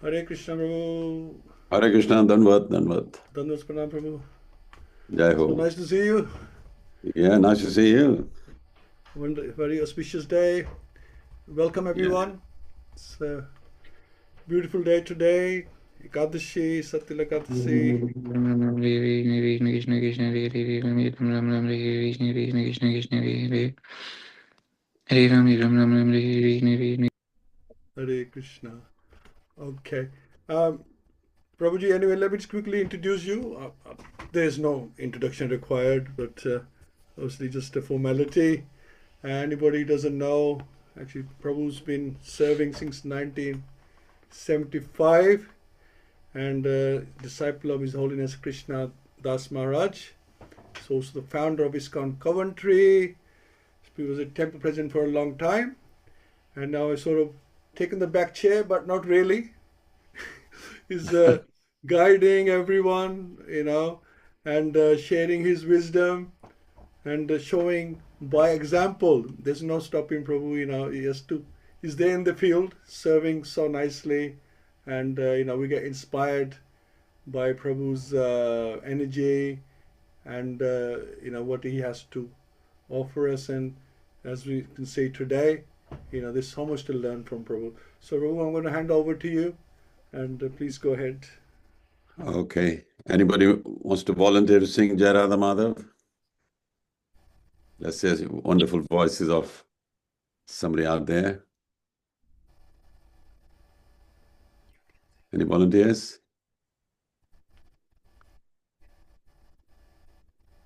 Hare Krishna Prabhu. Hare Krishna, Danvat, Danvat. Dandas Pranam Prabhu. Jai So Ho. nice to see you. Yeah, nice to see you. Very auspicious day. Welcome Yeah. everyone. It's a beautiful day today. Ekadashi, Satyala Ekadashi. Hare Krishna. Okay. Prabhuji, anyway, let me just quickly introduce you. There's no introduction required, but obviously just a formality. Anybody who doesn't know, actually, Prabhu's been serving since 1975 and disciple of His Holiness Krishna Das Maharaj. So also the founder of Iskcon Coventry. He was a temple president for a long time, and now he's sort of taken the back chair, but not really. He's guiding everyone, and sharing his wisdom and showing by example. There's no stopping Prabhu. He's there in the field, serving so nicely, and we get inspired by Prabhu's energy and what he has to offer us. And as we can say today, there's so much to learn from Prabhu. So Prabhu, I'm going to hand over to you, and please go ahead. Okay. Anybody wants to volunteer to sing Jai Radha Madhav? Let's say wonderful voices of somebody out there. Any volunteers?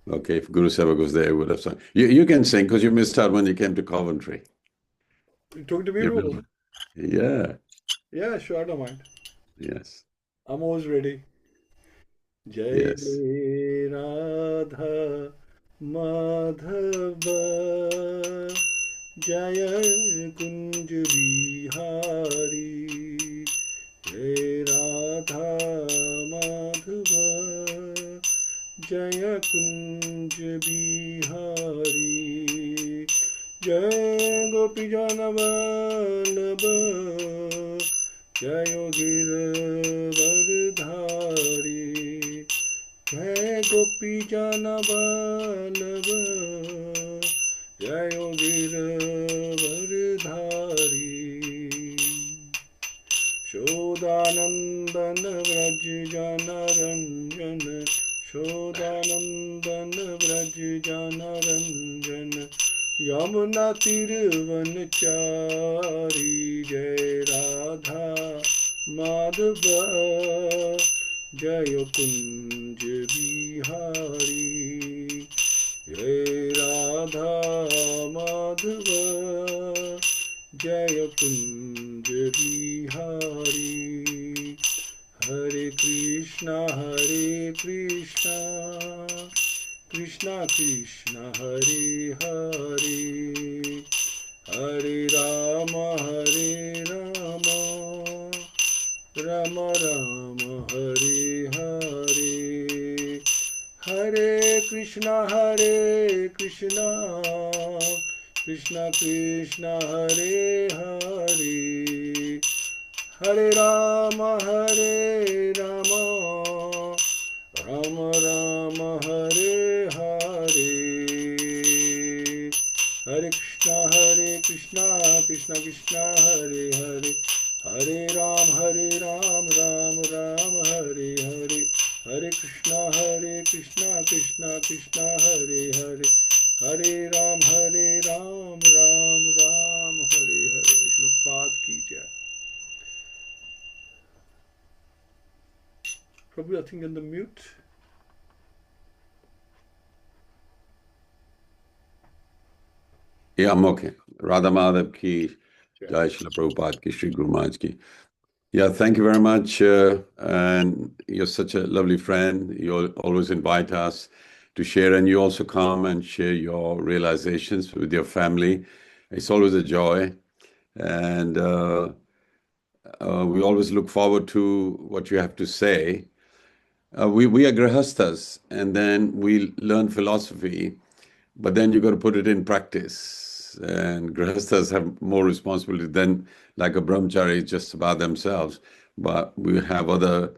Okay, if Guru Seva goes there, he would have sung. You can sing because you missed out when you came to Coventry. You talking to me, You Prabhu? remember? Yeah, Yeah, sure, I don't mind. yes, I'm always ready. Jai yes. Radha Madhava Jaya Kunj Bihari Jai Radha Madhava Jaya Kunj Bihari Jai Gopi Janavallabha Jayo Giravardhari Jai Gopi Jana Vallabha Jayo Giravardhari Shodanandan Vraj Jana Ranjana Shodanandan Vraj Jana Ranjana Yamuna Tiruvanachari Jai Radha Madhava Jaya Kunj Bihari Jai Radha Madhava Jaya Kunj Bihari Hare Krishna Krishna Krishna Hare Hare Hare Rama Rama Rama Hare Hare Hare Krishna Krishna Krishna Hare Hare Hare Rama Rama Rama Hare Hare Hare Krishna Krishna Hare Hare Hare Ram Ram Hare Hare Hare Krishna Krishna Hare Hare Hare Ram Ram Hare Hare. Srila Prabhupada ki jai. Prabhu, I think in the mute. Yeah, I'm okay. Radha Madhav ki Jai, Srila Prabhupada ki, Shri Guru Maharaj ki. Yeah, thank you very much. And you're such a lovely friend. You always invite us to share, and you also come and share your realizations with your family. It's always a joy. And we always look forward to what you have to say. We are grihasthas, and then we learn philosophy, but then you got to put it in practice. And grihasthas have more responsibility than like a brahmachari just about themselves. but we have other,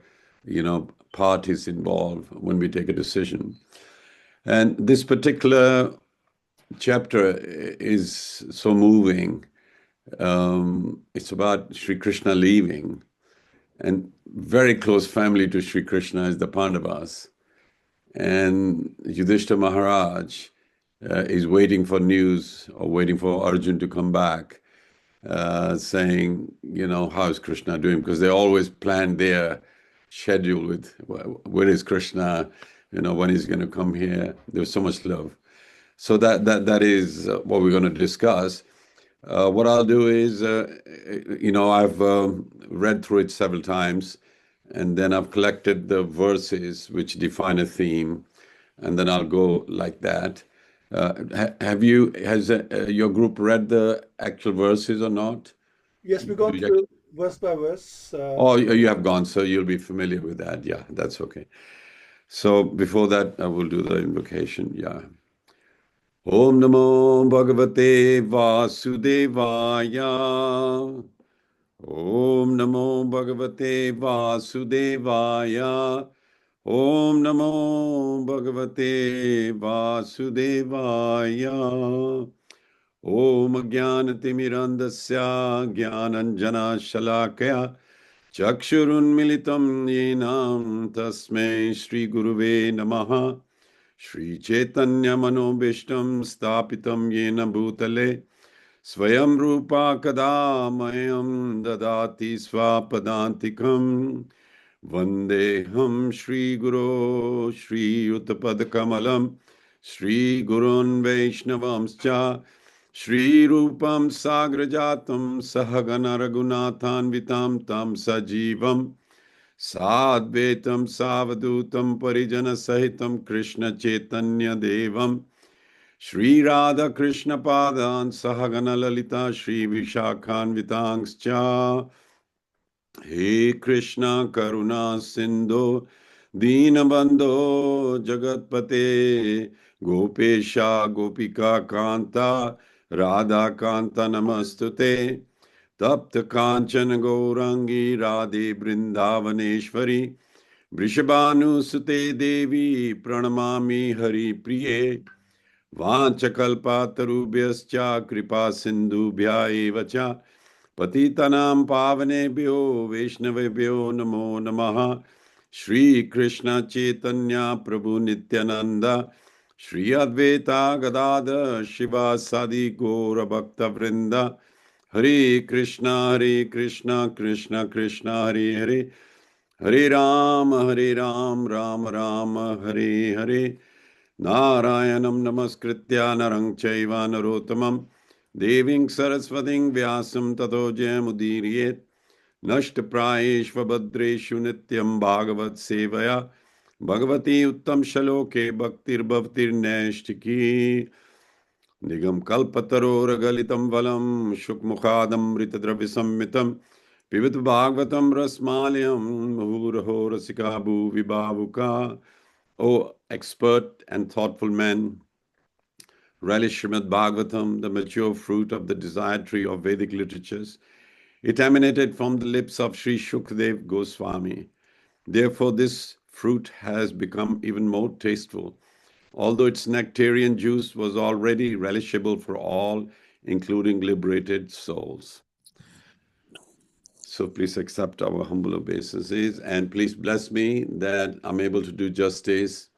parties involved when we take a decision. And this particular chapter is so moving. It's about Sri Krishna leaving, and very close family to Sri Krishna is the Pandavas. And Yudhishthira Maharaj is waiting for news or waiting for Arjun to come back, saying, how's Krishna doing? Because they always plan their schedule with, where is Krishna? When he's going to come here? There's so much love. So that is what we're going to discuss. What I'll do is, I've read through it several times, and then I've collected the verses which define a theme, and then I'll go like that. Has your group read the actual verses or not? Yes, we go through verse by verse. Oh, you have gone, so you'll be familiar with that. Yeah, that's okay. So before that, I will do the invocation. Yeah. Om Namo Bhagavate Vasudevaya. Om Namo Bhagavate Vasudevaya. Om Namo Bhagavate Vasudevaya. Om Jnanatimirandasya Jnananjana Shalakaya Chakshurunmilitam Yenam Tasmai Shri Guruve Namaha. Shri Chaitanya Manobishtam Stapitam Yena Bhutale Swayam Rupa Kadamayam Dadati Swapadantikam Vandeham Shri Guru Shri Uttapadakamalam Shri Gurun Vaishnavamscha Shri Rupam Sagrajatam Sahagana Raghunathan Vitam Tam Sajivam Sadvetam Savadutam Parijana Sahitam Krishna Chaitanya Devam Shri Radha Krishna Padan Sahagana Lalita Shri Vishakhan Vitangscha He Krishna Karuna Sindhu Deenabandho Jagatpate Gopesha Gopika Kanta Radha Kanta Namastute Tapta Kanchana Gaurangi Radhe Brindavaneshwari Vrishabhanu Sute Devi Pranamami Hari Priye Vanchakalpatarubhyascha Kripa Sindhubhya evacha Patitanam Pavanebhyo Vaishnavebhyo Namo Namaha Shri Krishna Chaitanya Prabhu Nityananda Shri Advaita Gadadhar Shivasadi Gaura Bhakta Vrinda Hare Krishna, Krishna Krishna, Hare Hare, Hare Ram, Ram Ram, Hare Hare. Narayanam Namaskritya Narang Chaiva Narottamam Deving Saraswating Vyasam Tato Jayamudiriet Nashtaprayeshva Bhadreshu Nityam Bhagavat-Sevayā Bhagavati-Uttam Shaloke Bhaktir Bhavtir Naishtiki Nigam kalpataro galitam valam shukmukhadam ritadravisammitam pivit bhagavatam rasmalyam muhuraho rasikabu vibhavuka. O expert and thoughtful men, relish Śrīmad-Bhāgavatam, the mature fruit of the desired tree of Vedic literatures. It emanated from the lips of Sri Shukdev Goswami. Therefore, this fruit has become even more tasteful, although its nectarian juice was already relishable for all, including liberated souls. So please accept our humble obeisances, and please bless me that I'm able to do justice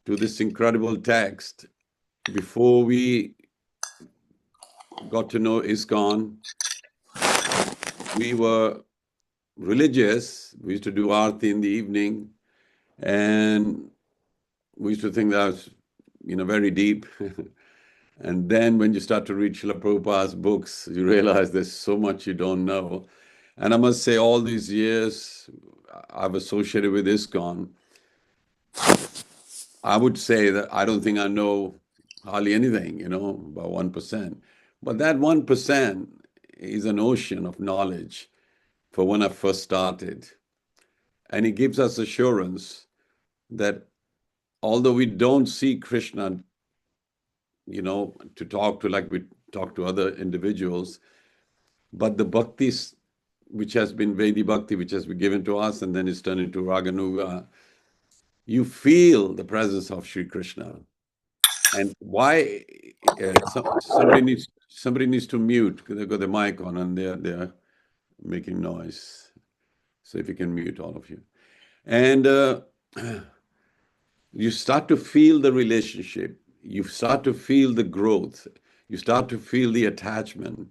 to this incredible text. Before we got to know Iskcon, we were religious. We used to do arti in the evening, and we used to think that was, very deep. And then when you start to read Srila Prabhupada's books, you realize there's so much you don't know. And I must say, all these years I've associated with Iskcon, I would say that I don't think I know hardly anything, about 1%. But that 1% is an ocean of knowledge for when I first started. And it gives us assurance that although we don't see Krishna, to talk to like we talk to other individuals, but the bhakti which has been Vedi Bhakti, which has been given to us, and then it's turned into Raganuga, you feel the presence of Sri Krishna. And why somebody needs to mute because they've got the mic on and they're making noise. So if you can mute all of you. And you start to feel the relationship. You start to feel the growth. You start to feel the attachment.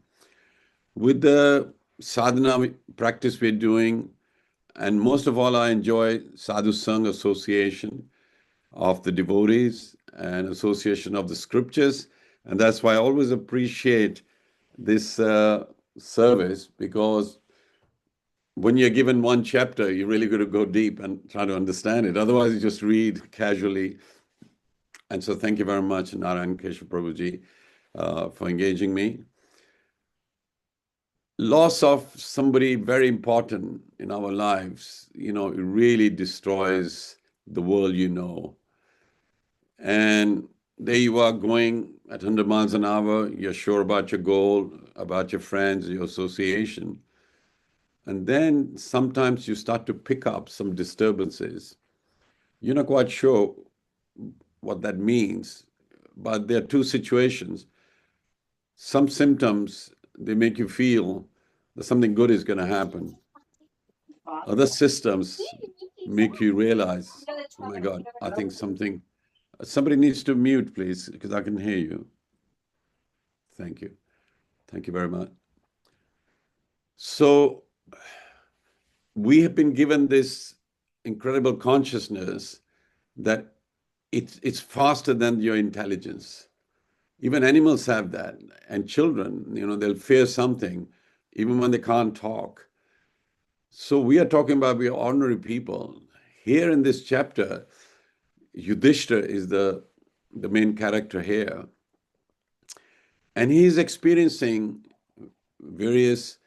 With the sadhana practice we're doing, and most of all, I enjoy Sadhu Sangh association of the devotees and association of the scriptures. And that's why I always appreciate this service, because when you're given one chapter, you're really going to go deep and try to understand it. Otherwise, you just read casually. And so thank you very much, Narayan Keshav Prabhuji, for engaging me. Loss of somebody very important in our lives, it really destroys the world you know. And there you are going at 100 miles an hour, you're sure about your goal, about your friends, your association. And then sometimes you start to pick up some disturbances. You're not quite sure what that means, but there are two situations. Some symptoms, they make you feel that something good is going to happen. Other systems make you realize, oh my God, I think somebody needs to mute, please, because I can hear you. Thank you. Thank you very much. So we have been given this incredible consciousness that it's faster than your intelligence. Even animals have that. And children, they'll fear something even when they can't talk. So we are talking about, we are ordinary people. Here in this chapter, Yudhishthira is the main character here. And he's experiencing various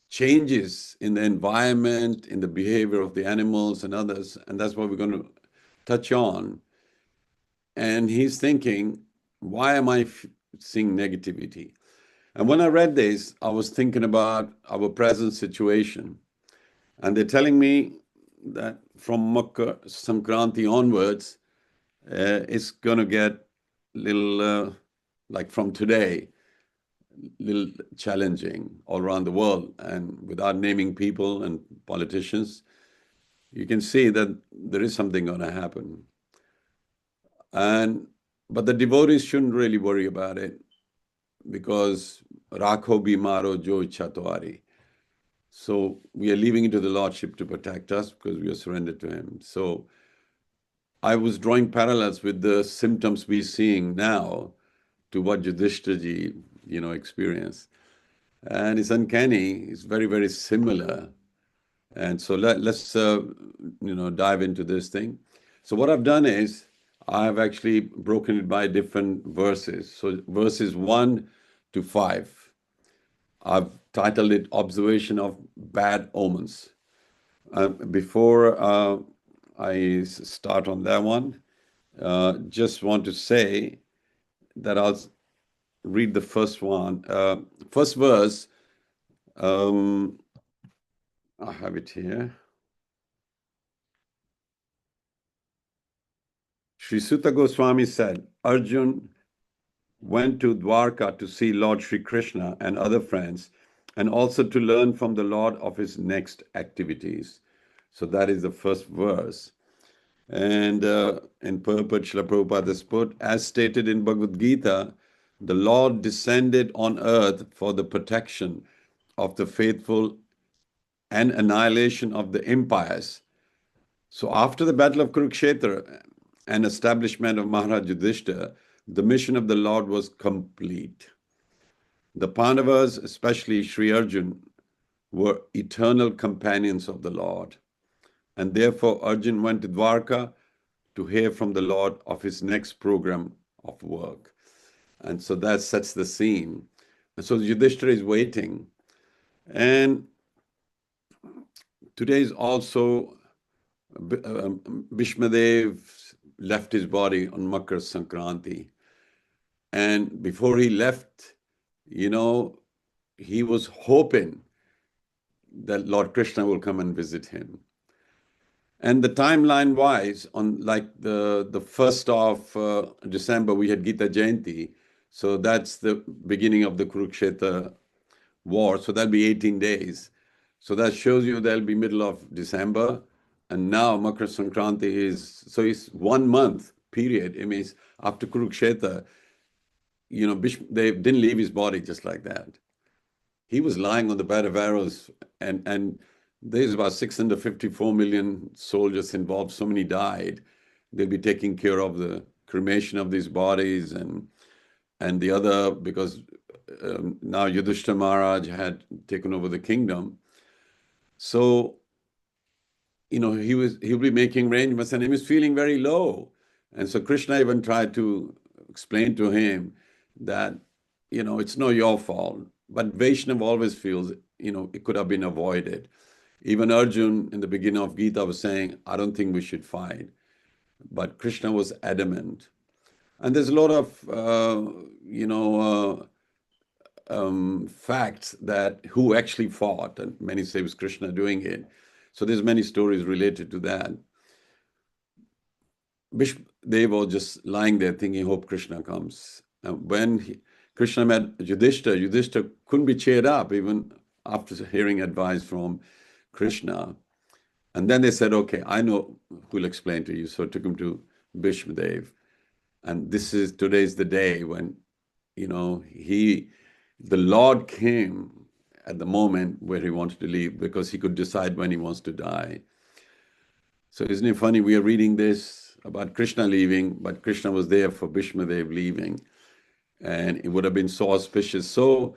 changes in the environment, in the behavior of the animals and others. And that's what we're going to touch on. And he's thinking, why am I seeing negativity? And when I read this, I was thinking about our present situation. And they're telling me that from Makar Sankranti onwards, it's going to get a little, like from today, little challenging all around the world. And without naming people and politicians, you can see that there is something going to happen. But the devotees shouldn't really worry about it, because Rakho Bimaro Jo Chatwari. So we are leaving it to the Lordship to protect us because we are surrendered to Him. So I was drawing parallels with the symptoms we're seeing now to what Yudhishthira ji, experienced. And it's uncanny. It's very, very similar. And so let's dive into this thing. So what I've done is I've actually broken it by different verses. So verses 1 to 5. I've titled it Observation of Bad Omens. Before I start on that one, just want to say that I'll read the first one. First verse, I have it here. Sri Sutta Goswami said, Arjun went to Dwarka to see Lord Sri Krishna and other friends, and also to learn from the Lord of his next activities. So that is the first verse. And in purport, Srila Prabhupada has put, as stated in Bhagavad-Gita, the Lord descended on earth for the protection of the faithful and annihilation of the empires. So after the battle of Kurukshetra and establishment of Maharaj Yudhishthira, the mission of the Lord was complete. The Pandavas, especially Sri Arjun, were eternal companions of the Lord. And therefore Arjun went to Dwarka to hear from the Lord of his next program of work. And so that sets the scene. And so Yudhishthira is waiting. And today is also Bhishmadev left his body on Makar Sankranti. And before he left, he was hoping that Lord Krishna will come and visit him. And the timeline wise, on like the 1st of December, we had Gita Jayanti. So that's the beginning of the Kurukshetra war. So that'll be 18 days. So that shows you that'll be middle of December. And now Makar Sankranti is, so it's 1 month period. It means after Kurukshetra, you know, they didn't leave his body just like that. He was lying on the bed of arrows, and there's about 654 million soldiers involved. So many died. They'll be taking care of the cremation of these bodies and the other, because now Yudhishthira Maharaj had taken over the kingdom. So, you know, he'll be making arrangements, and he was feeling very low. And so Krishna even tried to explain to him that, you know, it's not your fault. But Vaishnava always feels, you know, it could have been avoided. Even Arjun in the beginning of Gita was saying, I don't think we should fight. But Krishna was adamant. And there's a lot of, you know, facts that who actually fought, and many say it was Krishna doing it. So there's many stories related to that. They were just lying there thinking, hope Krishna comes. And when Krishna met Yudhishthira couldn't be cheered up even after hearing advice from Krishna. And then they said, okay, I know who'll explain to you. So I took him to Bhishmadev. And today's the day when, you know, the Lord came at the moment where he wanted to leave, because he could decide when he wants to die. So isn't it funny? We are reading this about Krishna leaving, but Krishna was there for Bhishmadev leaving. And it would have been so auspicious. So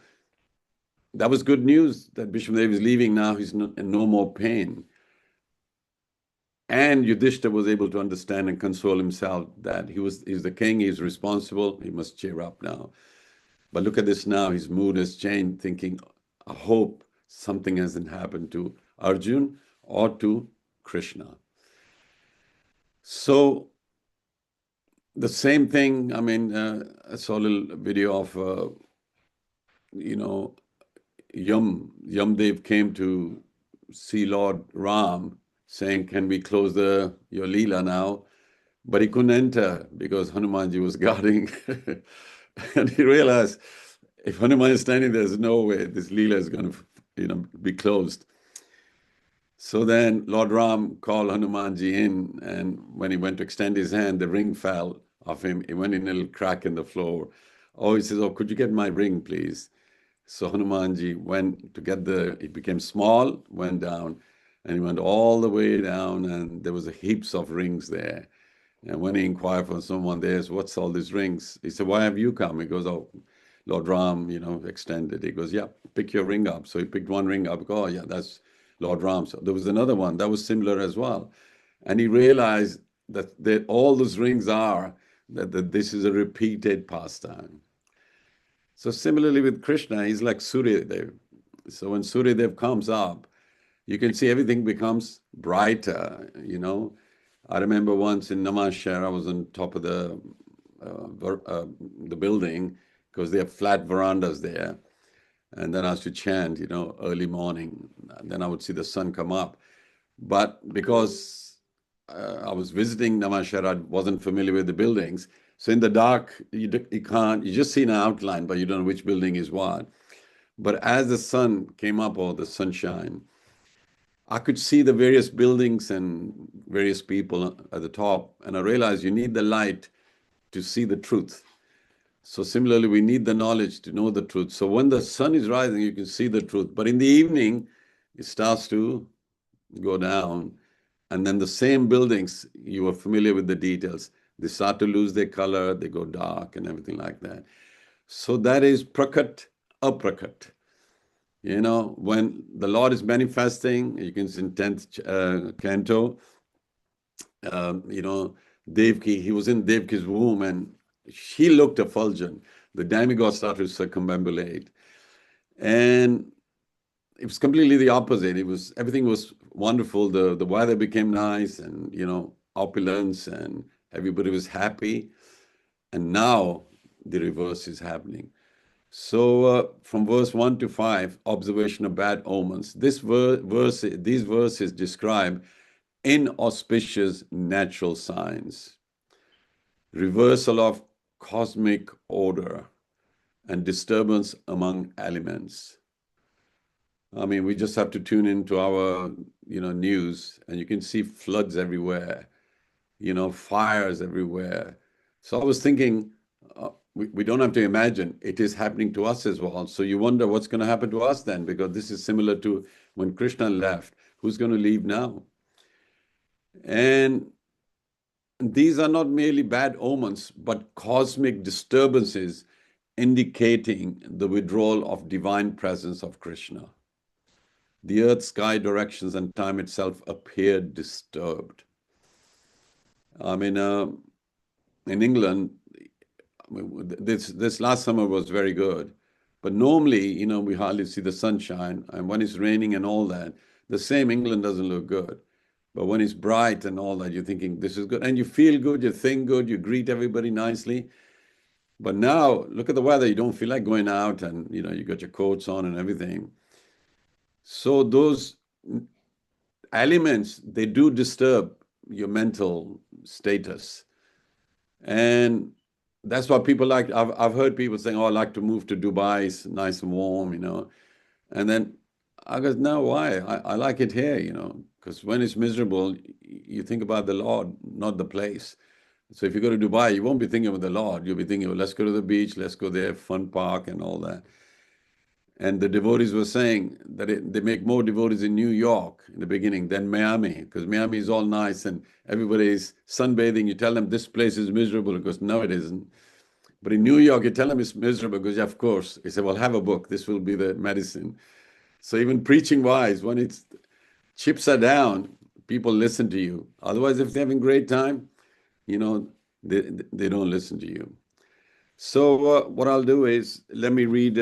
that was good news that Bhishmadev is leaving now. He's in no more pain. And Yudhishthira was able to understand and console himself that he's the king, he's responsible, he must cheer up now. But look at this now, his mood has changed, thinking, I hope something hasn't happened to Arjun or to Krishna. So the same thing, I mean, I saw a little video of, you know, Yamdev came to see Lord Ram, saying, can we close your Leela now? But he couldn't enter because Hanumanji was guarding. And he realized, if Hanuman is standing, there's no way this Leela is going to, you know, be closed. So then Lord Ram called Hanumanji in, and when he went to extend his hand, the ring fell off him. It went in a little crack in the floor. Oh, he says, oh, could you get my ring, please? So Hanumanji went to get it became small, went down, and he went all the way down, and there was heaps of rings there. And when he inquired from someone there, what's all these rings? He said, why have you come? He goes, oh, Lord Ram, you know, extended. He goes, yeah, pick your ring up. So he picked one ring up. Oh, yeah, that's Lord Ram. So there was another one that was similar as well. And he realized that all those rings are, that this is a repeated pastime. So similarly with Krishna, he's like Suryadev. So when Suryadev comes up, you can see everything becomes brighter, you know. I remember once in Namashar, I was on top of the building, because they have flat verandas there. And then I used to chant, you know, early morning. And then I would see the sun come up. But because I was visiting Namashar, I wasn't familiar with the buildings. So in the dark, you just see an outline, but you don't know which building is what. But as the sun came up, or the sunshine, I could see the various buildings and various people at the top. And I realized you need the light to see the truth. So similarly, we need the knowledge to know the truth. So when the sun is rising, you can see the truth. But in the evening, it starts to go down. And then the same buildings, you are familiar with the details, they start to lose their color, they go dark and everything like that. So that is prakat, aprakat. You know, when the Lord is manifesting, you can see in 10th canto, you know, Devki, he was in Devki's womb and she looked effulgent. The demigods started to circumambulate. And it was completely the opposite. Everything was wonderful. The weather became nice, and, you know, opulence, and everybody was happy. And now the reverse is happening. So from verse 1 to 5, observation of bad omens. These verses describe inauspicious natural signs, reversal of cosmic order, and disturbance among elements. I mean, we just have to tune into our, news, and you can see floods everywhere, fires everywhere. So I was thinking, we don't have to imagine, it is happening to us as well. So you wonder what's going to happen to us then, because this is similar to when Krishna left. Who's going to leave now? And these are not merely bad omens, but cosmic disturbances indicating the withdrawal of divine presence of Krishna. The earth, sky, directions, and time itself appeared disturbed. I mean, in England, this last summer was very good, but normally, we hardly see the sunshine, and when it's raining and all that, the same England doesn't look good. But when it's bright and all that, you're thinking this is good, and you feel good, you think good, you greet everybody nicely. But now, look at the weather. You don't feel like going out, and you got your coats on and everything. So those elements, they do disturb your mental status. And that's what people like. I've heard people saying, oh, I like to move to Dubai, it's nice and warm, And then I go, no, why? I like it here, because when it's miserable, you think about the Lord, not the place. So if you go to Dubai, you won't be thinking of the Lord. You'll be thinking, let's go to the beach, let's go there, fun park and all that. And the devotees were saying that they make more devotees in New York in the beginning than Miami, because Miami is all nice and everybody is sunbathing. You tell them this place is miserable, because no, it isn't. But in New York, you tell them it's miserable because, of course, they say, well, have a book. This will be the medicine. So even preaching-wise, when it's chips are down, people listen to you. Otherwise, if they're having a great time, they don't listen to you. So what I'll do is, let me read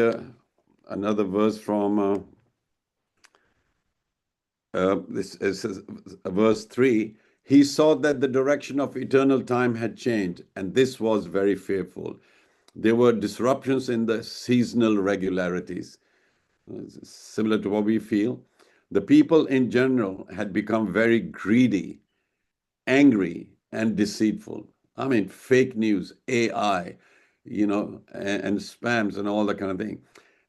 another verse from this is verse 3. He saw that the direction of eternal time had changed, and this was very fearful. There were disruptions in the seasonal regularities, similar to what we feel. The people in general had become very greedy, angry, and deceitful. I mean, fake news, AI, and spams and all that kind of thing.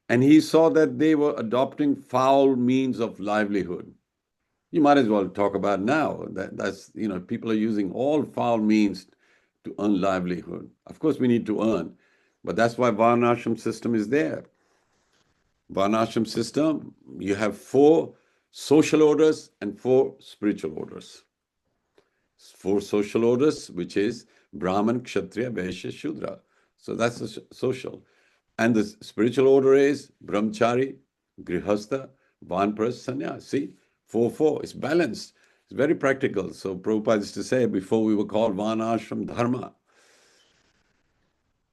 And he saw that they were adopting foul means of livelihood. You might as well talk about now. That's people are using all foul means to earn livelihood. Of course, we need to earn, but that's why Varnashram system is there. Varnashram system, you have 4 social orders and 4 spiritual orders. 4 social orders, which is Brahman, Kshatriya, Vaishya, Shudra. So that's the social. And the spiritual order is Brahmachari, Grihastha, Vanpras, Sannyas. See, 4-4. It's balanced. It's very practical. So Prabhupada used to say, before we were called Varnashram Dharma.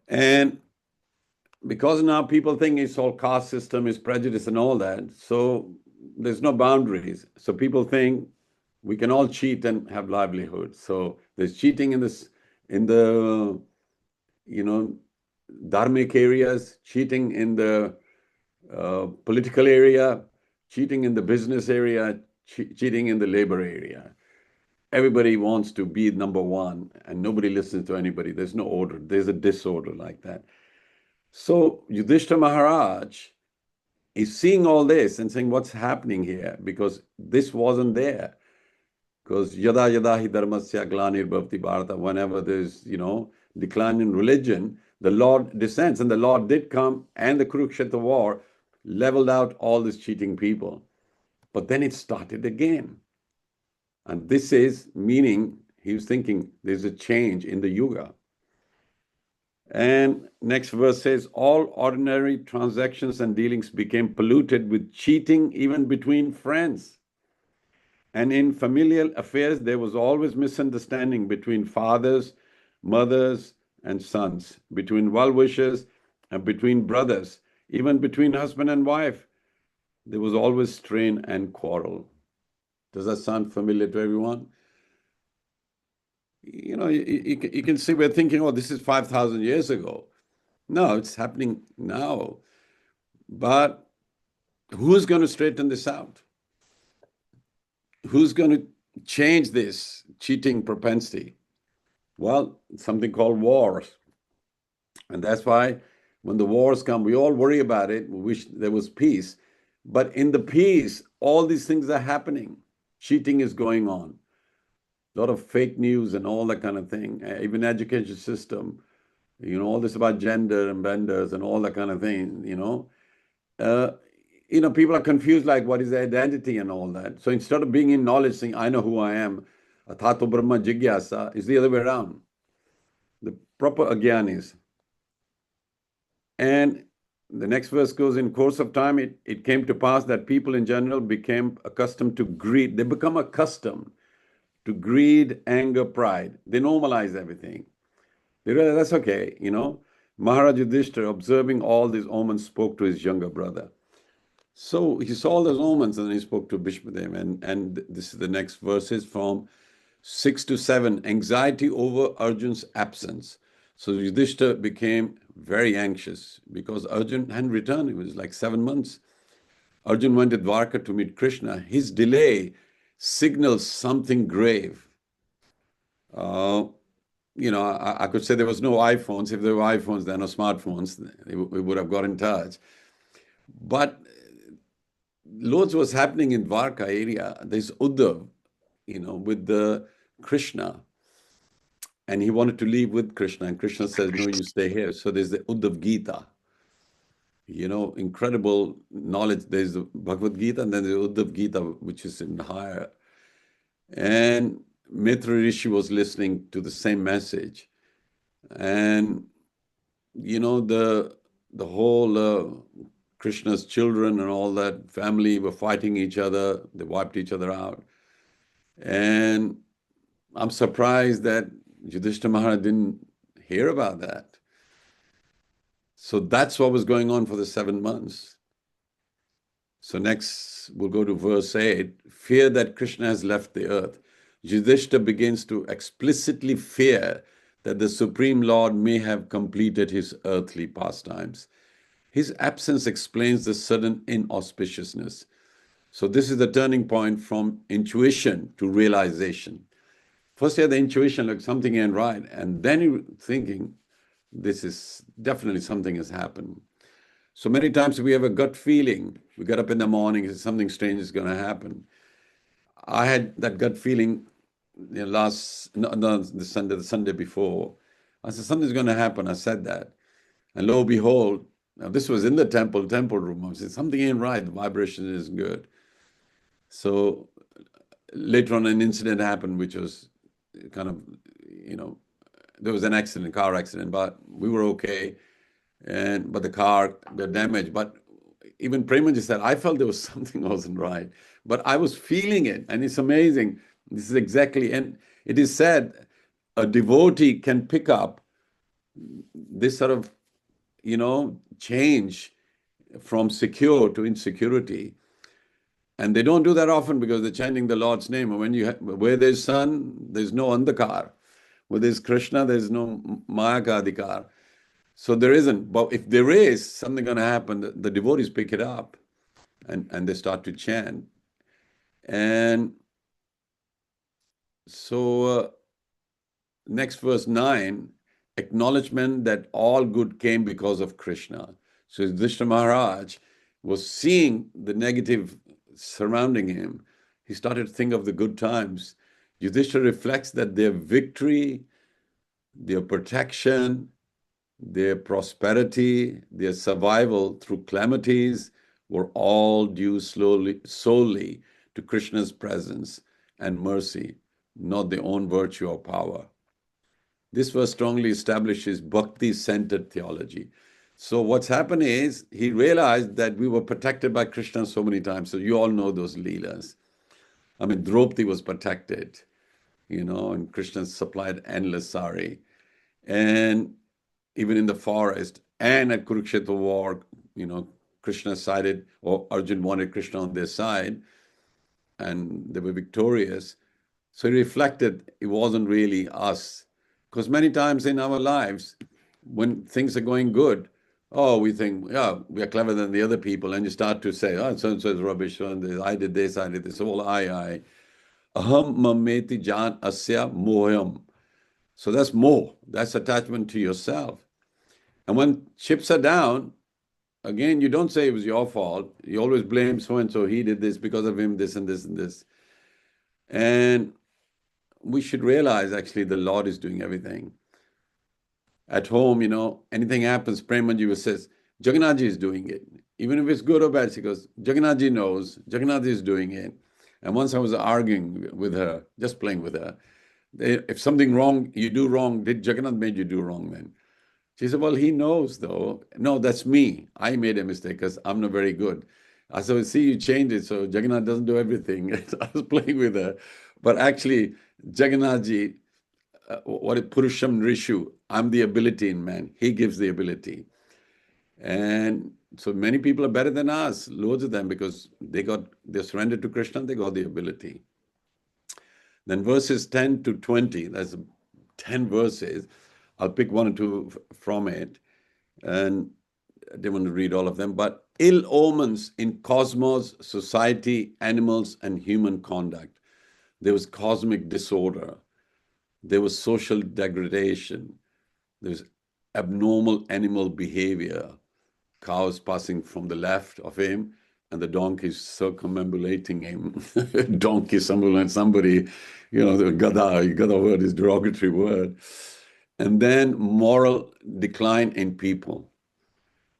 And because now people think it's all caste system, it's prejudice and all that, so there's no boundaries. So people think we can all cheat and have livelihood. So there's cheating in the dharmic areas, cheating in the political area, cheating in the business area, cheating in the labor area. Everybody wants to be number one, and nobody listens to anybody. There's no order. There's a disorder like that. So Yudhishthira Maharaj is seeing all this and saying, what's happening here? Because this wasn't there. Because yada yada hi dharmasya glanir bhavati bharata, whenever there's, decline in religion, the Lord descends. And the Lord did come, and the Kurukshetra war leveled out all these cheating people. But then it started again. And this is meaning, he was thinking, there's a change in the yuga. And next verse says, all ordinary transactions and dealings became polluted with cheating even between friends. And in familial affairs, there was always misunderstanding between fathers, mothers, and sons, between well-wishers and between brothers, even between husband and wife. There was always strain and quarrel. Does that sound familiar to everyone? You can see we're thinking, oh, this is 5,000 years ago. No, it's happening now. But who's going to straighten this out? Who's going to change this cheating propensity? Well, something called wars. And that's why when the wars come, we all worry about it. We wish there was peace. But in the peace, all these things are happening. Cheating is going on. A lot of fake news and all that kind of thing. Even education system, all this about gender and benders and all that kind of thing, people are confused, like what is their identity and all that. So instead of being in knowledge, saying, I know who I am, Athato Brahma Jigyasa, is the other way around. The proper agyanis. And the next verse goes, in course of time, it came to pass that people in general became accustomed to greed. They become accustomed to greed, anger, pride. They normalize everything. They realize that's okay, Maharaj Yudhishthira, observing all these omens, spoke to his younger brother. So he saw all those omens and then he spoke to Bhishmadev. And this is the next verses from 6 to 7. Anxiety over Arjun's absence. So Yudhishthira became very anxious because Arjun hadn't returned. It was like 7 months. Arjun went to Dwarka to meet Krishna. His delay signals something grave. I could say there was no iPhones. If there were iPhones, there are no smartphones. We would have got in touch. But loads was happening in Dwarka area. There's Uddhav, with the Krishna. And he wanted to leave with Krishna. And Krishna says, no, you stay here. So there's the Bhagavad-Gita. Incredible knowledge. There's the Bhagavad-Gita and then the Bhagavad-Gita, which is in higher. And Mitra Rishi was listening to the same message. And, the whole Krishna's children and all that family were fighting each other. They wiped each other out. And I'm surprised that Yudhishthira Maharaj didn't hear about that. So that's what was going on for the 7 months. So next we'll go to verse 8. Fear that Krishna has left the earth. Yudhishthira begins to explicitly fear that the Supreme Lord may have completed his earthly pastimes. His absence explains the sudden inauspiciousness. So this is the turning point from intuition to realization. First you had the intuition, like something ain't right, and then you're thinking, this is definitely something has happened. So many times we have a gut feeling. We get up in the morning, something strange is going to happen. I had that gut feeling the Sunday before. I said, something's going to happen. I said that. And lo and behold, now this was in the temple room. I said, something ain't right. The vibration isn't good. So later on, an incident happened, which was kind of, there was an accident, car accident, but we were okay. But the car got damaged. But even Premanji said, I felt there was something wasn't right. But I was feeling it. And it's amazing. This is exactly, and it is said, a devotee can pick up this sort of, change from secure to insecurity. And they don't do that often because they're chanting the Lord's name. Where there's sun, there's no andhakar. Where there's Krishna, there's no Maya ka adhikar. So there isn't. But if there is something going to happen, the devotees pick it up and they start to chant. And so next verse 9, acknowledgement that all good came because of Krishna. So Yudhishthira Maharaj was seeing the negative surrounding him. He started to think of the good times. Yudhishthira reflects that their victory, their protection, their prosperity, their survival through calamities were all due solely to Krishna's presence and mercy, not their own virtue or power. This verse strongly establishes bhakti-centered theology. So what's happened is he realized that we were protected by Krishna so many times. So you all know those leelas. I mean, Draupadi was protected, and Krishna supplied endless sari. And even in the forest and at Kurukshetra war, Krishna sided, or Arjun wanted Krishna on their side, and they were victorious. So he reflected it wasn't really us. Because many times in our lives, when things are going good, oh, we think, yeah, we are clever than the other people. And you start to say, oh, so-and-so is rubbish. So I did this, all I. Aham mameti jan asya moham. So that's more. That's attachment to yourself. And when chips are down, again, you don't say it was your fault. You always blame so-and-so. He did this because of him, this and this and this. And we should realize, actually, the Lord is doing everything. At home, anything happens, Premaji says, Jagannathji is doing it. Even if it's good or bad, she goes, Jagannathji knows, Jagannathji is doing it. And once I was arguing with her, just playing with her, if something wrong, you do wrong, did Jagannath made you do wrong then? She said, well, he knows though. No, that's me. I made a mistake because I'm not very good. I said, see, you changed it, so Jagannath doesn't do everything. I was playing with her. But actually, Jagannathji, what is Purusham Rishu? I'm the ability in man. He gives the ability. And so many people are better than us, loads of them, because they surrendered to Krishna, they got the ability. Then verses 10 to 20, that's 10 verses. I'll pick one or two from it. And I didn't want to read all of them, but ill omens in cosmos, society, animals, and human conduct. There was cosmic disorder. There was social degradation. There was abnormal animal behavior. Cows passing from the left of him and the donkeys circumambulating him. Donkey, somebody, the gada word is derogatory word. And then moral decline in people.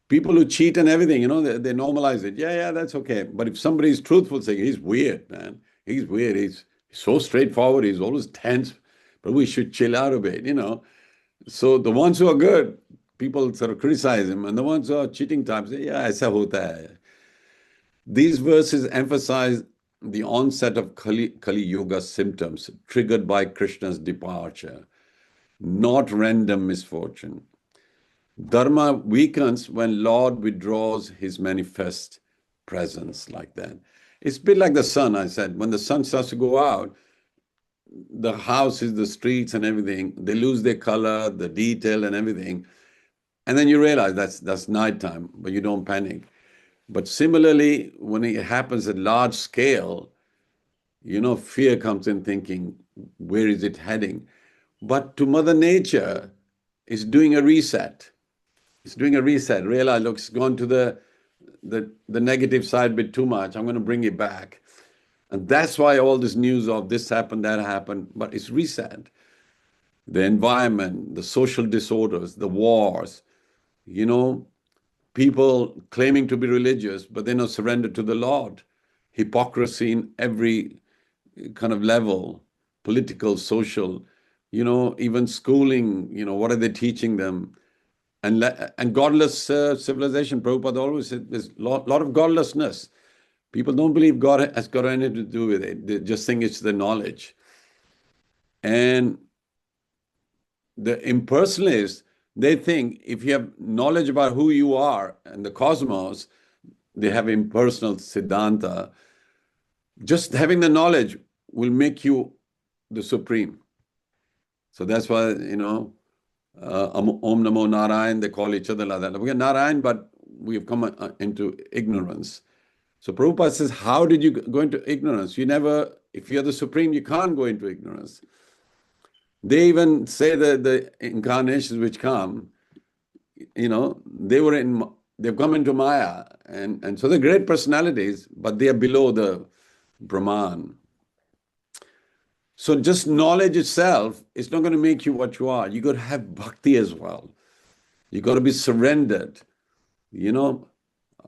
People who cheat and everything, they normalize it. Yeah, that's okay. But if somebody is truthful, saying he's weird, man. He's weird. He's so straightforward. He's always tense. But we should chill out a bit, So the ones who are good, people sort of criticize him. And the ones who are cheating types say, yeah, aisa hota hai. These verses emphasize the onset of Kali Yuga symptoms triggered by Krishna's departure, not random misfortune. Dharma weakens when Lord withdraws his manifest presence like that. It's a bit like the sun, I said. When the sun starts to go out, the houses, the streets and everything, they lose their color, the detail and everything. And then you realize that's nighttime, but you don't panic. But similarly, when it happens at large scale, fear comes in thinking, where is it heading? But to Mother Nature, it's doing a reset. It's doing a reset. Realize, look, it's gone to the negative side a bit too much. I'm going to bring it back. And that's why all this news of this happened, that happened, but it's reset. The environment, the social disorders, the wars, people claiming to be religious, but they're not surrendered to the Lord. Hypocrisy in every kind of level, political, social, even schooling, what are they teaching them? And godless civilization. Prabhupada always said there's a lot of godlessness. People don't believe God has got anything to do with it. They just think it's the knowledge. And the impersonalists, they think if you have knowledge about who you are and the cosmos, they have impersonal Siddhanta. Just having the knowledge will make you the supreme. So that's why, Om Namo Narayan, they call each other like that. We are Narayan, but we have come into ignorance. So Prabhupada says, how did you go into ignorance? If you're the supreme, you can't go into ignorance. They even say that the incarnations which come, they've come into Maya. And so they're great personalities, but they are below the Brahman. So just knowledge itself is not going to make you what you are. You got to have bhakti as well. You got to be surrendered,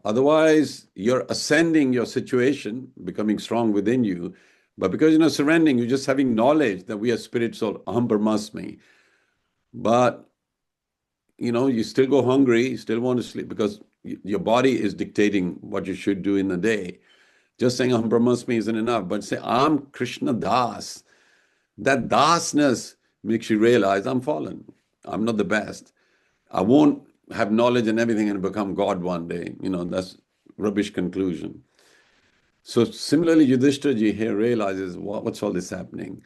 Otherwise, you're ascending your situation, becoming strong within you. But because you're not surrendering, you're just having knowledge that we are spirit, soul, aham brahmasmi. But, you still go hungry, you still want to sleep because your body is dictating what you should do in the day. Just saying aham brahmasmi isn't enough, but say, I'm Krishna Das. That dasness makes you realize I'm fallen. I'm not the best. I won't have knowledge and everything and become God one day. That's rubbish conclusion. So similarly, Yudhishthira ji here realizes, what's all this happening?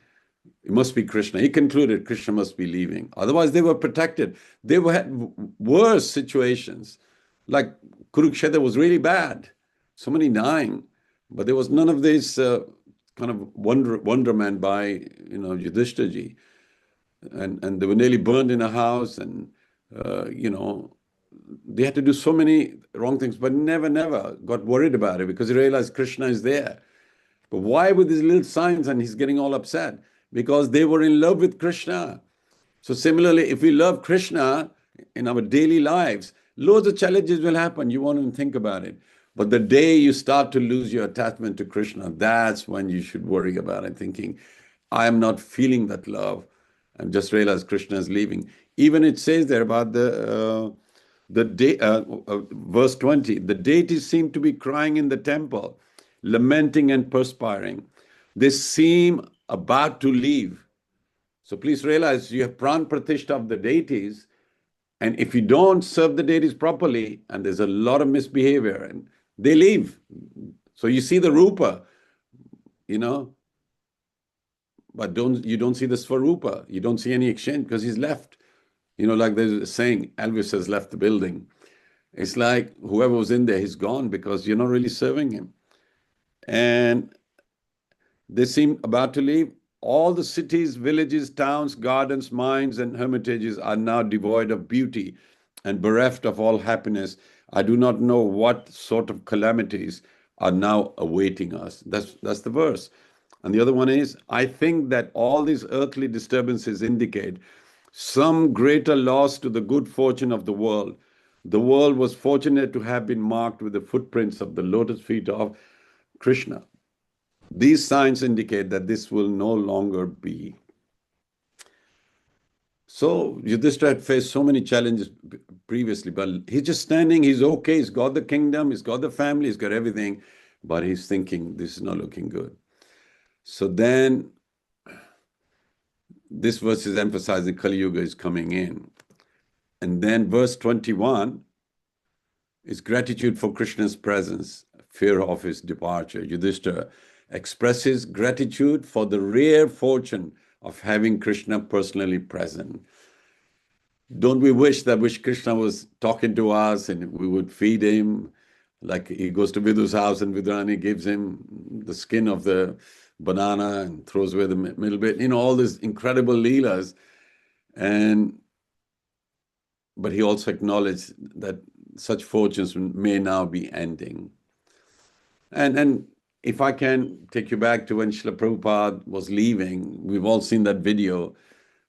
it must be Krishna. He concluded Krishna must be leaving. Otherwise, they were protected. They had worse situations. Like Kurukshetra was really bad. So many dying. But there was none of this kind of wonderment by, Yudhishthira. And they were nearly burned in a house, and, they had to do so many wrong things, but never got worried about it because he realized Krishna is there. But why with these little signs and he's getting all upset? Because they were in love with Krishna. So similarly, if we love Krishna in our daily lives, loads of challenges will happen. You won't even think about it. But the day you start to lose your attachment to Krishna, that's when you should worry about it, thinking, I am not feeling that love. And just realize Krishna is leaving. Even it says there about verse 20, the deities seem to be crying in the temple, lamenting and perspiring. They seem about to leave. So please realize you have pran pratishtha of the deities, and if you don't serve the deities properly, and there's a lot of misbehavior, and they leave. So you see the rupa, but you don't see the svarupa. You don't see any exchange because he's left. Like there's a saying, Elvis has left the building. It's like whoever was in there, he's gone because you're not really serving him. And they seem about to leave. All the cities, villages, towns, gardens, mines, and hermitages are now devoid of beauty and bereft of all happiness. I do not know what sort of calamities are now awaiting us. That's the verse. And the other one is, I think that all these earthly disturbances indicate some greater loss to the good fortune of the world. The world was fortunate to have been marked with the footprints of the lotus feet of Krishna. These signs indicate that this will no longer be. So Yudhishthira had faced so many challenges previously, but he's just standing, he's okay, he's got the kingdom, he's got the family, he's got everything, but he's thinking, this is not looking good. So then, this verse is emphasizing Kali Yuga is coming in. And then verse 21 is gratitude for Krishna's presence, fear of his departure. Yudhishthira expresses gratitude for the rare fortune of having Krishna personally present. Don't we wish Krishna was talking to us and we would feed him? Like he goes to Vidu's house and Vidurani gives him the skin of the banana and throws away the middle bit. All these incredible leelas. But he also acknowledged that such fortunes may now be ending. And if I can take you back to when Srila Prabhupada was leaving, we've all seen that video,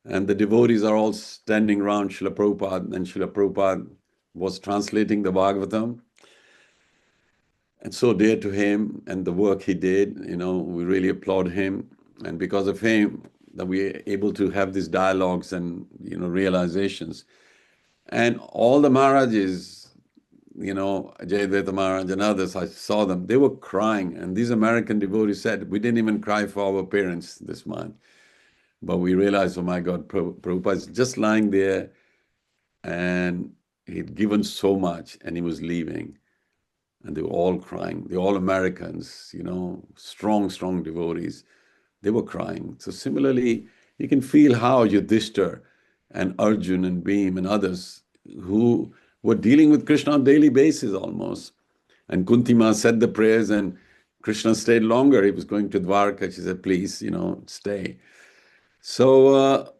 and the devotees are all standing around Srila Prabhupada, and Srila Prabhupada was translating the Bhagavatam. And so dear to him and the work he did, we really applaud him. And because of him, that we're able to have these dialogues and, realizations. And all the Maharajas, Jayadvaita Maharaj and others, I saw them, they were crying. And these American devotees said, we didn't even cry for our parents this month. But we realized, oh my God, Prabhupada is just lying there and he'd given so much and he was leaving. And they were all crying. They're all Americans, strong devotees. They were crying. So similarly, you can feel how Yudhishthira and Arjun and Bhim and others who were dealing with Krishna on a daily basis almost. And Kunti Ma said the prayers and Krishna stayed longer. He was going to Dwarka. She said, please, stay. So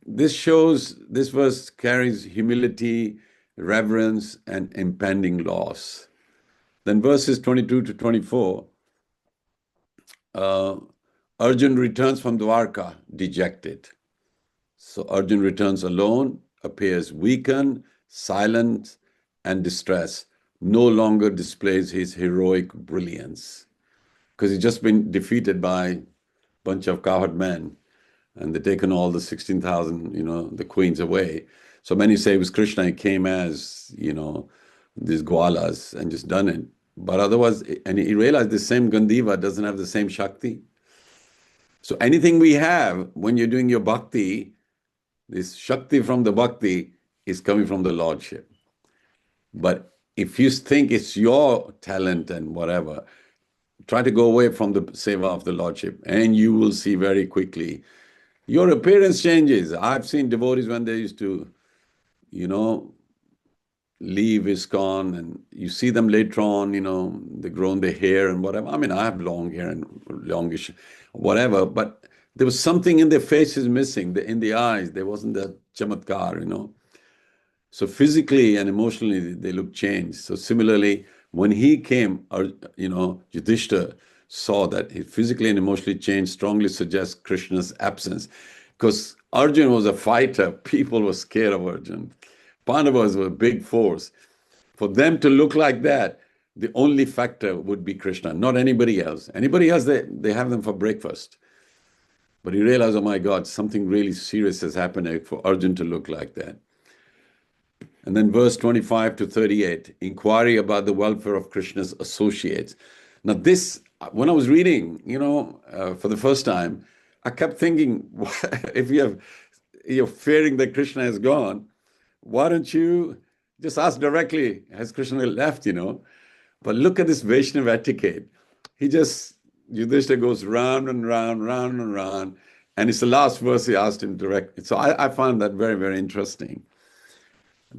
this verse carries humility, reverence, and impending loss. Then verses 22 to 24, Arjun returns from Dwarka dejected. So Arjun returns alone, appears weakened, silent, and distressed, no longer displays his heroic brilliance. Because he's just been defeated by a bunch of cowherd men, and they've taken all the 16,000, the queens away. So many say it was Krishna, he came as, these gwalas and just done it. But otherwise, and he realized the same Gandiva doesn't have the same Shakti. So anything we have, when you're doing your bhakti, this Shakti from the bhakti is coming from the Lordship. But if you think it's your talent and whatever, try to go away from the seva of the Lordship, and you will see very quickly your appearance changes. I've seen devotees when they used to, leave Iskcon, and you see them later on, they grown their hair and whatever. I mean, I have long hair and longish, whatever, but there was something in their faces missing, in the eyes. There wasn't that chamatkar, So physically and emotionally, they look changed. So similarly, when he came, Yudhishthira saw that he physically and emotionally changed, strongly suggests Krishna's absence. Because Arjun was a fighter. People were scared of Arjun. Pandavas were a big force. For them to look like that, the only factor would be Krishna, not anybody else. Anybody else, they have them for breakfast. But he realized, oh my God, something really serious has happened for Arjun to look like that. And then verse 25 to 38, inquiry about the welfare of Krishna's associates. Now this, when I was reading, for the first time, I kept thinking, if you're fearing that Krishna has gone, why don't you just ask directly, has Krishna left, But look at this Vaishnava etiquette. Yudhishthira goes round and round, round and round, and it's the last verse he asked him directly. So I found that very, very interesting.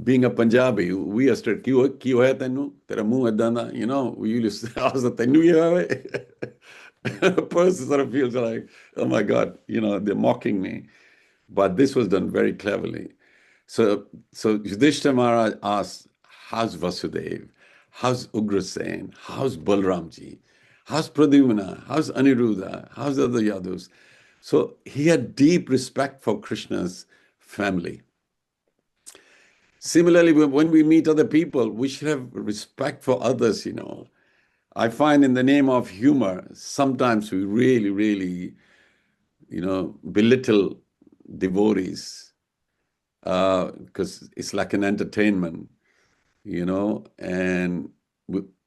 Being a Punjabi, we are straight, "Kyo hai tenu? Tera muh eda na?" We used to ask the tenu The person sort of feels like, oh my God, they're mocking me. But this was done very cleverly. So Yudhishthira Maharaj asked, how's Vasudev? How's Ugrasen? How's Balramji? How's Pradyumna? How's Aniruddha? How's the other Yadus? So he had deep respect for Krishna's family. Similarly, when we meet other people, we should have respect for others, I find in the name of humor, sometimes we really, really, belittle devotees. Because it's like an entertainment, and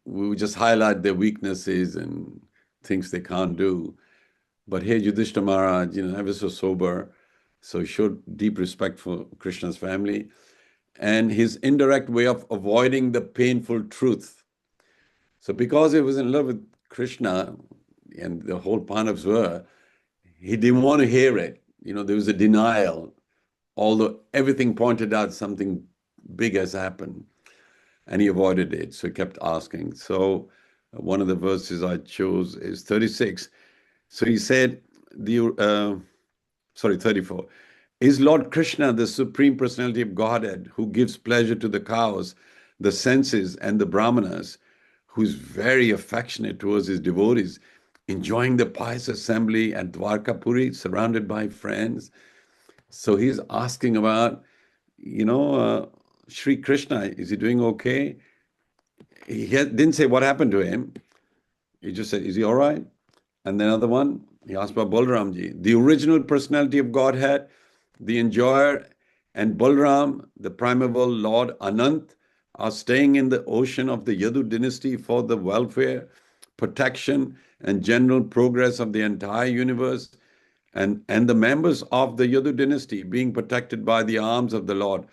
we just highlight their weaknesses and things they can't do. But here, Yudhishthira Maharaj, ever so sober, so he showed deep respect for Krishna's family, and his indirect way of avoiding the painful truth. So because he was in love with Krishna, and the whole Pandavas were, he didn't want to hear it. There was a denial. Although everything pointed out something big has happened, and he avoided it. So he kept asking. So one of the verses I chose is 36. So he said, 34. Is Lord Krishna the Supreme Personality of Godhead who gives pleasure to the cows, the senses, and the brahmanas, who's very affectionate towards his devotees, enjoying the pious assembly at Dwarkapuri, surrounded by friends? So he's asking about, Sri Krishna, is he doing okay? He didn't say what happened to him. He just said, is he all right? And then another one, he asked about Balramji, the original personality of Godhead, the enjoyer, and Balram, the primeval Lord Anant, are staying in the ocean of the Yadu dynasty for the welfare, protection, and general progress of the entire universe. And the members of the Yadu dynasty, being protected by the arms of the Lord,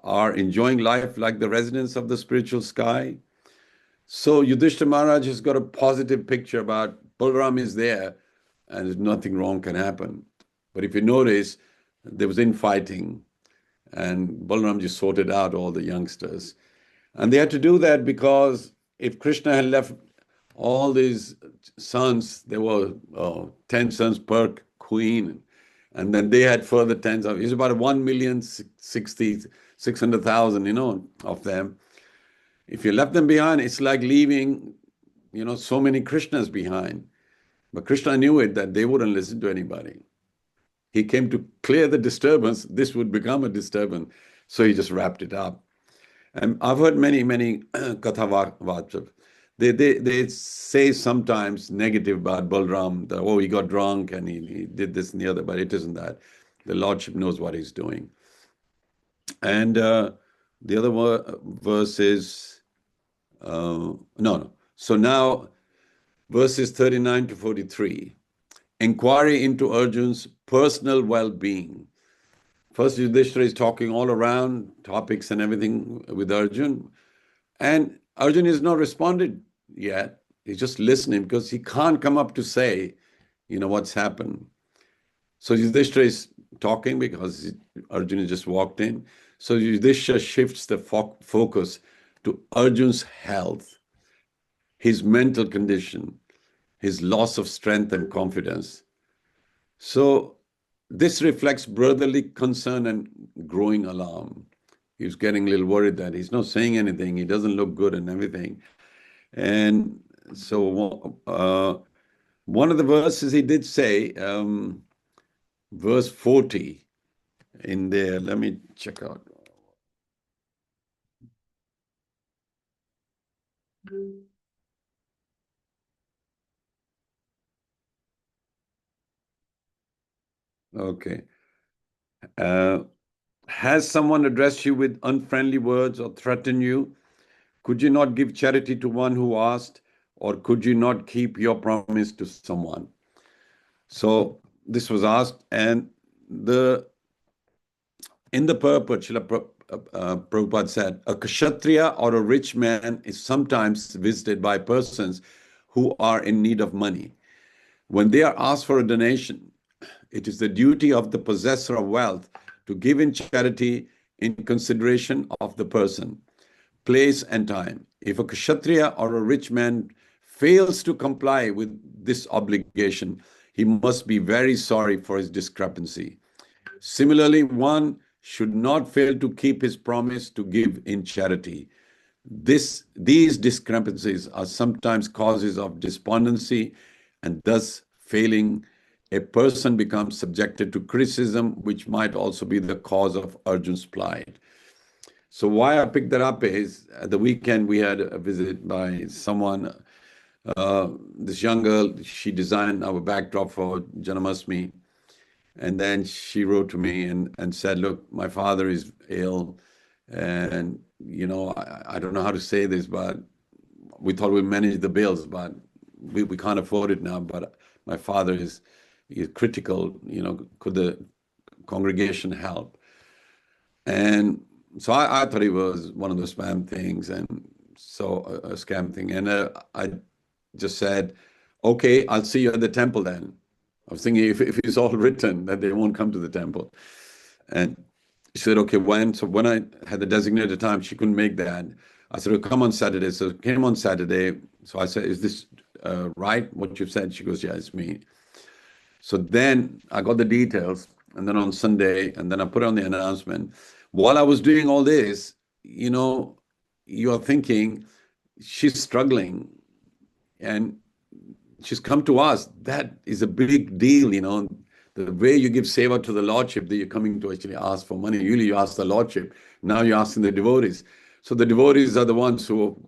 are enjoying life like the residents of the spiritual sky. So Yudhishthira Maharaj has got a positive picture about Balaram is there and nothing wrong can happen. But if you notice, there was infighting, and Balaram just sorted out all the youngsters. And they had to do that because if Krishna had left all these sons, there were 10 sons per queen, and then they had further 10. It's about 1,060,600,000, of them. If you left them behind, it's like leaving, so many Krishnas behind. But Krishna knew it, that they wouldn't listen to anybody. He came to clear the disturbance. This would become a disturbance. So he just wrapped it up. And I've heard many Katha-Vachas. They say sometimes negative about Balram, that, he got drunk and he did this and the other, but it isn't that. The Lordship knows what he's doing. And the other verse is, no. So now, verses 39 to 43. Inquiry into Arjun's personal well-being. First, Yudhishthira is talking all around topics and everything with Arjun. And Arjun has not responded yet. He's just listening because he can't come up to say, what's happened. So Yudhishthira is talking because Arjuna just walked in. So Yudhishthira shifts the focus to Arjuna's health, his mental condition, his loss of strength and confidence. So this reflects brotherly concern and growing alarm. He was getting a little worried that he's not saying anything, he doesn't look good and everything. And so one of the verses he did say, verse 40 in there, let me check out. Okay. Has someone addressed you with unfriendly words or threatened you? Could you not give charity to one who asked, or could you not keep your promise to someone? So this was asked, and in the purport, Srila Prabhupada said, a kshatriya or a rich man is sometimes visited by persons who are in need of money. When they are asked for a donation, it is the duty of the possessor of wealth to give in charity in consideration of the person, place, and time. If a kshatriya or a rich man fails to comply with this obligation, he must be very sorry for his discrepancy. Similarly, one should not fail to keep his promise to give in charity. These discrepancies are sometimes causes of despondency, and thus failing, a person becomes subjected to criticism, which might also be the cause of Arjuna's plight. So why I picked that up is, at the weekend we had a visit by someone, this young girl, she designed our backdrop for Janmashtami. And then she wrote to me and said, look, my father is ill. And, I don't know how to say this, but we thought we'd manage the bills, but we can't afford it now. But my father is critical, could the congregation help? And so I thought it was one of those spam things, and so a scam thing. And I just said, okay, I'll see you at the temple then. I was thinking if it's all written, that they won't come to the temple. And she said, okay, when? So when I had the designated time, she couldn't make that. I said, oh, come on Saturday. So it came on Saturday. So I said, is this right, what you've said? She goes, yeah, it's me. So then I got the details, and then on Sunday, and then I put on the announcement. While I was doing all this, you're thinking, she's struggling, and she's come to us. That is a big deal, the way you give seva to the Lordship, that you're coming to actually ask for money. Usually you ask the Lordship, now you're asking the devotees. So the devotees are the ones who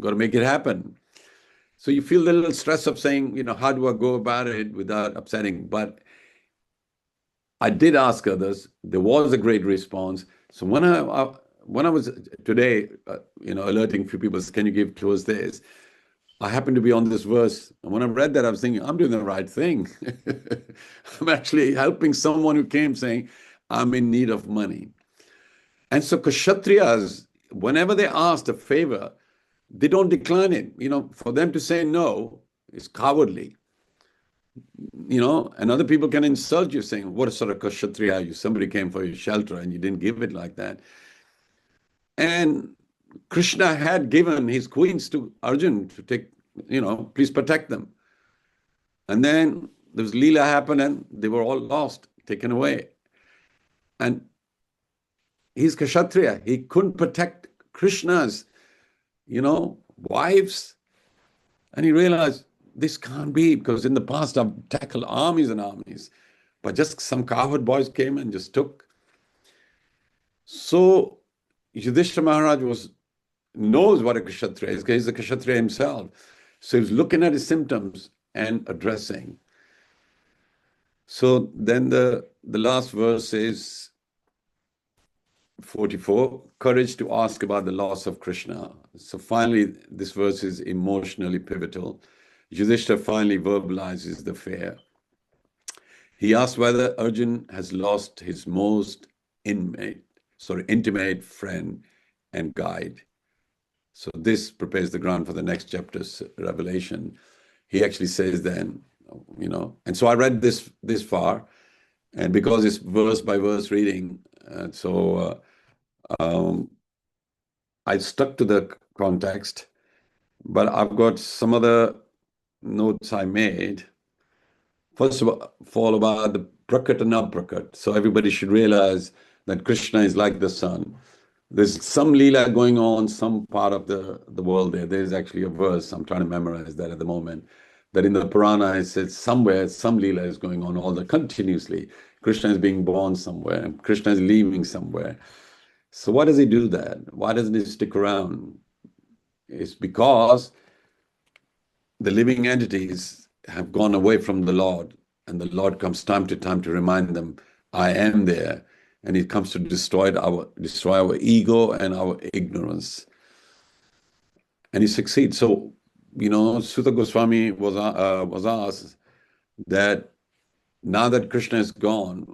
got to make it happen. So you feel the little stress of saying, how do I go about it without upsetting? But I did ask others. There was a great response. So when I was today, alerting a few people, can you give towards this? I happened to be on this verse. And when I read that, I was thinking, I'm doing the right thing. I'm actually helping someone who came saying, I'm in need of money. And so kshatriyas, whenever they asked a favor, they don't decline it. For them to say no is cowardly. And other people can insult you saying, what sort of kshatriya are you? Somebody came for your shelter and you didn't give it like that. And Krishna had given his queens to Arjun to take, please protect them. And then there was Leela happened and they were all lost, taken away. And he's Kshatriya. He couldn't protect Krishna's, wives. And he realized this can't be, because in the past I've tackled armies and armies, but just some coward boys came and just took. So Yudhishthira Maharaj knows what a kshatriya is, because he's a kshatriya himself. So he's looking at his symptoms and addressing. So then the last verse is 44, courage to ask about the loss of Krishna. So finally, this verse is emotionally pivotal. Yudhishthira finally verbalizes the fear. He asks whether Arjun has lost his most intimate friend and guide. So this prepares the ground for the next chapter's revelation. He actually says then, and so I read this far, and because it's verse by verse reading, I stuck to the context, but I've got some other notes I made. First of all, about the prakat and aprakat. So everybody should realize that Krishna is like the sun. There's some leela going on, some part of the world there. There's actually a verse, I'm trying to memorize that at the moment, that in the Purana it says somewhere, some leela is going on continuously. Krishna is being born somewhere, and Krishna is leaving somewhere. So why does he do that? Why doesn't he stick around? It's because the living entities have gone away from the Lord, and the Lord comes time to time to remind them, I am there. And he comes to destroy our ego and our ignorance. And he succeeds. So, Sutta Goswami was asked that now that Krishna is gone,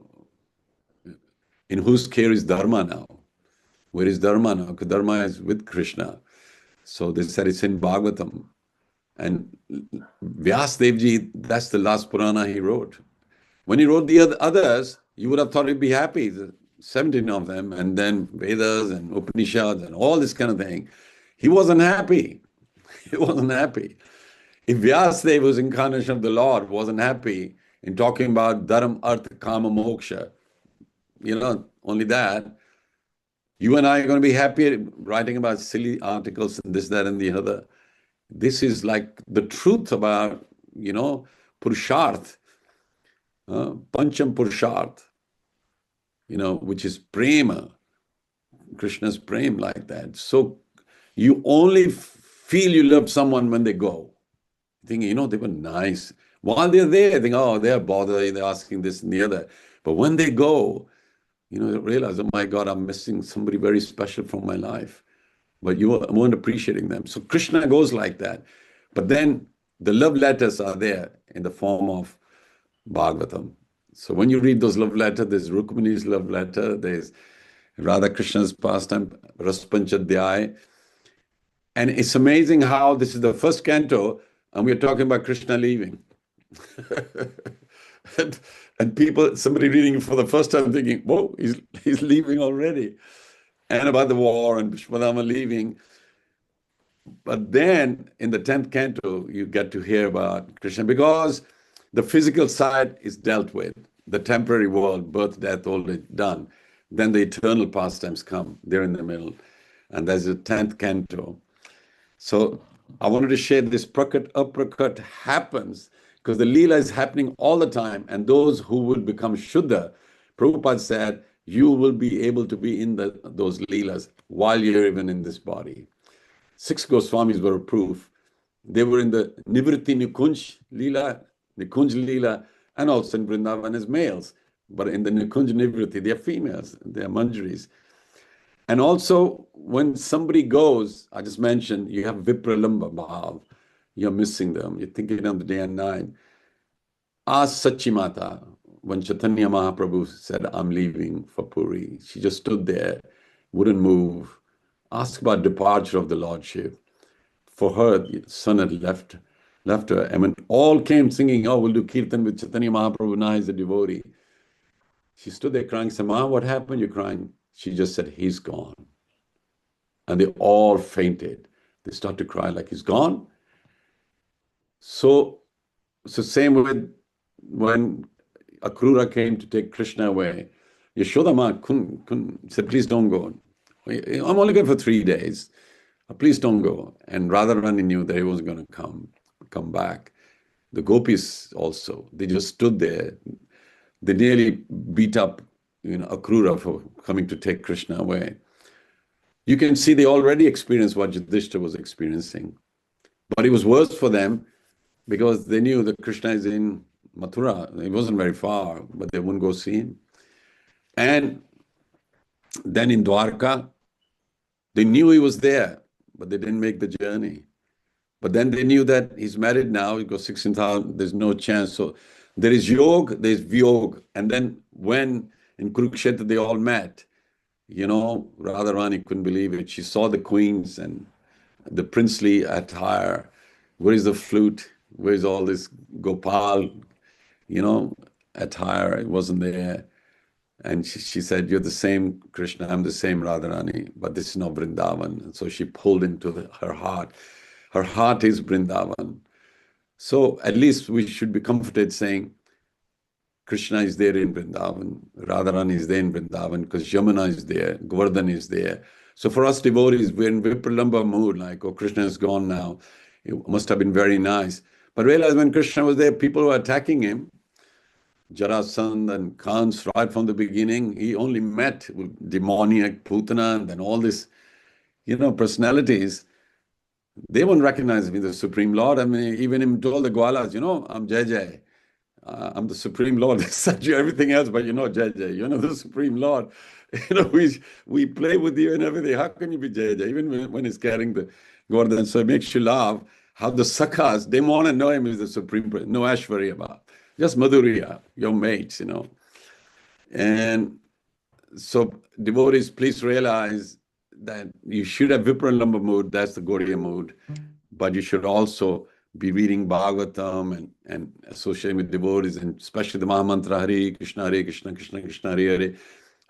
in whose care is Dharma now? Where is Dharma now? Because Dharma is with Krishna. So they said it's in Bhagavatam. And Vyasdevji, that's the last Purana he wrote. When he wrote the others, you would have thought he'd be happy, 17 of them, and then Vedas and Upanishads and all this kind of thing. He wasn't happy. He wasn't happy. If Vyasadeva, who's incarnation of the Lord, wasn't happy in talking about Dharam, Artha, Kama, Moksha, only that, you and I are going to be happy writing about silly articles and this, that, and the other. This is like the truth about, Purusharth, Pancham Purusharth, which is prema, Krishna's prema like that. So you only feel you love someone when they go. Thinking, they were nice. While they're there, think, oh, they're bothered, they're asking this and the other. But when they go, you realize, oh my God, I'm missing somebody very special from my life. But you weren't appreciating them. So Krishna goes like that. But then the love letters are there in the form of Bhagavatam. So when you read those love letters, there's Rukmini's love letter, there's Radha Krishna's pastime, Raspanchadhyay. And it's amazing how this is the first canto, and we're talking about Krishna leaving. and people, somebody reading it for the first time thinking, whoa, he's leaving already. And about the war and Vishwadama leaving. But then in the 10th canto, you get to hear about Krishna, because the physical side is dealt with, the temporary world, birth, death, all is done. Then the eternal pastimes come, they're in the middle. And there's a 10th canto. So I wanted to share this prakat, aprakat happens because the Leela is happening all the time. And those who will become Shuddha, Prabhupada said, you will be able to be in those Leelas while you're even in this body. 6 Goswamis were proof. They were in the Nivritti Nikunj Leela, Nikunj Leela, and also in Vrindavan as males. But in the Nikunj Nivritti, they are females, they are Manjaris. And also, when somebody goes, I just mentioned, you have Vipralamba Bhav, you're missing them, you're thinking of the day and night. Ask Sachimata, when Chaitanya Mahaprabhu said, I'm leaving for Puri, she just stood there, wouldn't move. Ask about departure of the Lordship. For her, the son had left her. I mean, all came singing, oh, we'll do Kirtan with Chaitanya Mahaprabhu, now he's a devotee. She stood there crying, said, Ma, what happened? You're crying. She just said, he's gone. And they all fainted. They start to cry like he's gone. So same with when Akrura came to take Krishna away. Yashoda Ma couldn't said, please don't go. I'm only going for 3 days. Please don't go. And Radharani knew that he was going to come back. The gopis also, they just stood there. They nearly beat up Akrura for coming to take Krishna away. You can see they already experienced what Yudhishthira was experiencing. But it was worse for them because they knew that Krishna is in Mathura. He wasn't very far, but they wouldn't go see him. And then in Dwarka, they knew he was there, but they didn't make the journey. But then they knew that he's married now, he got 16,000, there's no chance. So there is Yog, there's Vyog. And then when in Kurukshetra they all met, Radharani couldn't believe it. She saw the queens and the princely attire? Where is the flute? Where is all this Gopal, attire? It wasn't there. And she said, you're the same Krishna, I'm the same Radharani, but this is not Vrindavan. And so she pulled into her heart. Her heart is Vrindavan. So at least we should be comforted saying, Krishna is there in Vrindavan, Radharani is there in Vrindavan, because Yamuna is there, Govardhan is there. So for us devotees, we're in Vipralamba mood, like, oh, Krishna is gone now. It must have been very nice. But realize when Krishna was there, people were attacking him. Jarasandha and Kans, right from the beginning, he only met with demoniac Putana and then all this, personalities. They won't recognize him as the Supreme Lord. I mean, even him told the Gwalas, I'm Jai Jai. I'm the Supreme Lord. They said you everything else, but Jai Jai. The Supreme Lord. We play with you and everything. How can you be Jai Jai? Even when he's carrying the Govardhan. So it makes you laugh how the Sakhas, they want to know him as the Supreme. No Ashwarya, just Madhurya, your mates, And so devotees, please realize that you should have Vipralamba mood, that's the Gaudiya mood, but you should also be reading Bhagavatam and associating with devotees, and especially the Mahamantra, Hare Krishna, Krishna Krishna, Hare Hare,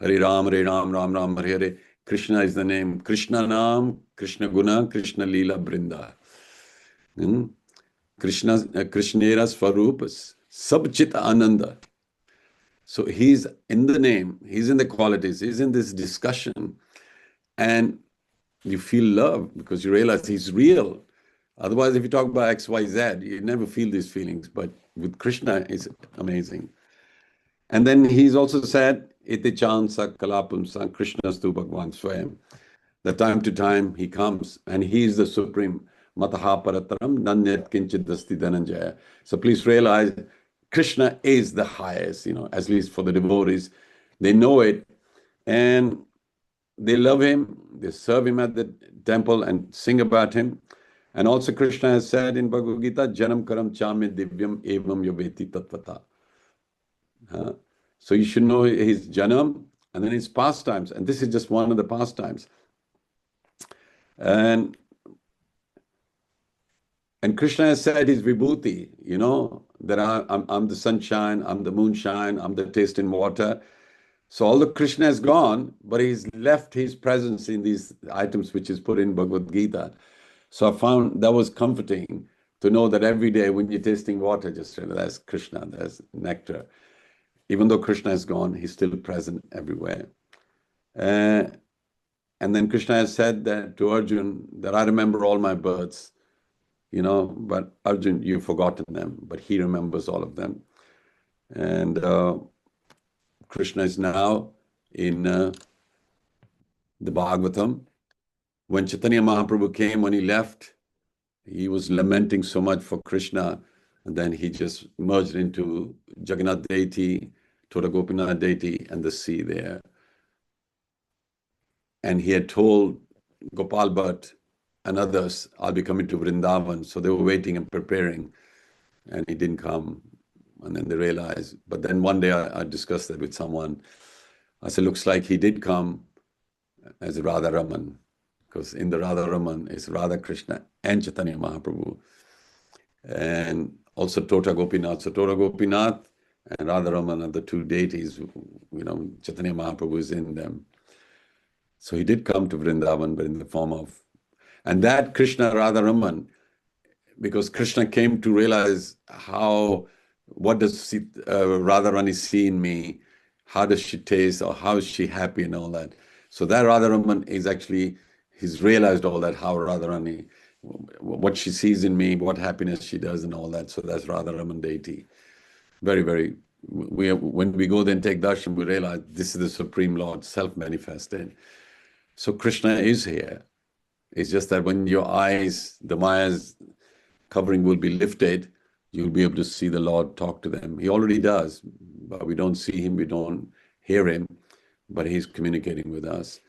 Hare Ram, Ram Ram, Hare Hare. Krishna is the name. Krishna Nam, Krishna Guna, Krishna Leela Brinda. Krishnera Swarupas, Sabchita Ananda. So he's in the name, he's in the qualities, he's in this discussion, and you feel love because you realize he's real. Otherwise, if you talk about X, Y, Z, you never feel these feelings. But with Krishna, it's amazing. And then he's also said, Iti chansa kalapumsa Krishnastu Bhagwan Swayam. The time to time he comes and he is the supreme. Mataha parataram nanyat kinchit dasti dhananjaya. So please realize Krishna is the highest, at least for the devotees. They know it and they love him. They serve him at the temple and sing about him. And also Krishna has said in Bhagavad-Gita, Janam karam chame divyam evam yoveti tatvata. So you should know his janam and then his pastimes. And this is just one of the pastimes. And Krishna has said his vibhuti, that I'm the sunshine, I'm the moonshine, I'm the taste in water. So although Krishna has gone, but he's left his presence in these items which is put in Bhagavad-Gita. So I found that was comforting to know that every day when you're tasting water, just realize there's Krishna, there's nectar. Even though Krishna is gone, he's still present everywhere. And then Krishna has said that to Arjun, that I remember all my births, but Arjun, you've forgotten them, but he remembers all of them. And Krishna is now in the Bhagavatam. When Chaitanya Mahaprabhu came, when he left, he was lamenting so much for Krishna, and then he just merged into Jagannath deity, Toda Gopinath deity, and the sea there. And he had told Gopal Bhatt and others, I'll be coming to Vrindavan. So they were waiting and preparing, and he didn't come. And then they realized. But then one day I discussed that with someone. I said, looks like he did come as Radha Raman, because in the Radha Raman is Radha Krishna and Chaitanya Mahaprabhu. And also Tota Gopinath. So Tota Gopinath and Radha Raman are the two deities, Chaitanya Mahaprabhu is in them. So he did come to Vrindavan, but in the form of, and that Krishna Radha Raman, because Krishna came to realize what does Radharani see in me? How does she taste, or how is she happy and all that? So that Radharaman is actually, he's realized all that, how Radharani, what she sees in me, what happiness she does and all that. So that's Radharaman deity. Very, very, when we go there and take darshan, we realize this is the Supreme Lord, self-manifested. So Krishna is here. It's just that when your eyes, the Maya's covering will be lifted, you'll be able to see the Lord, talk to them. He already does, but we don't see him, we don't hear him, but he's communicating with us.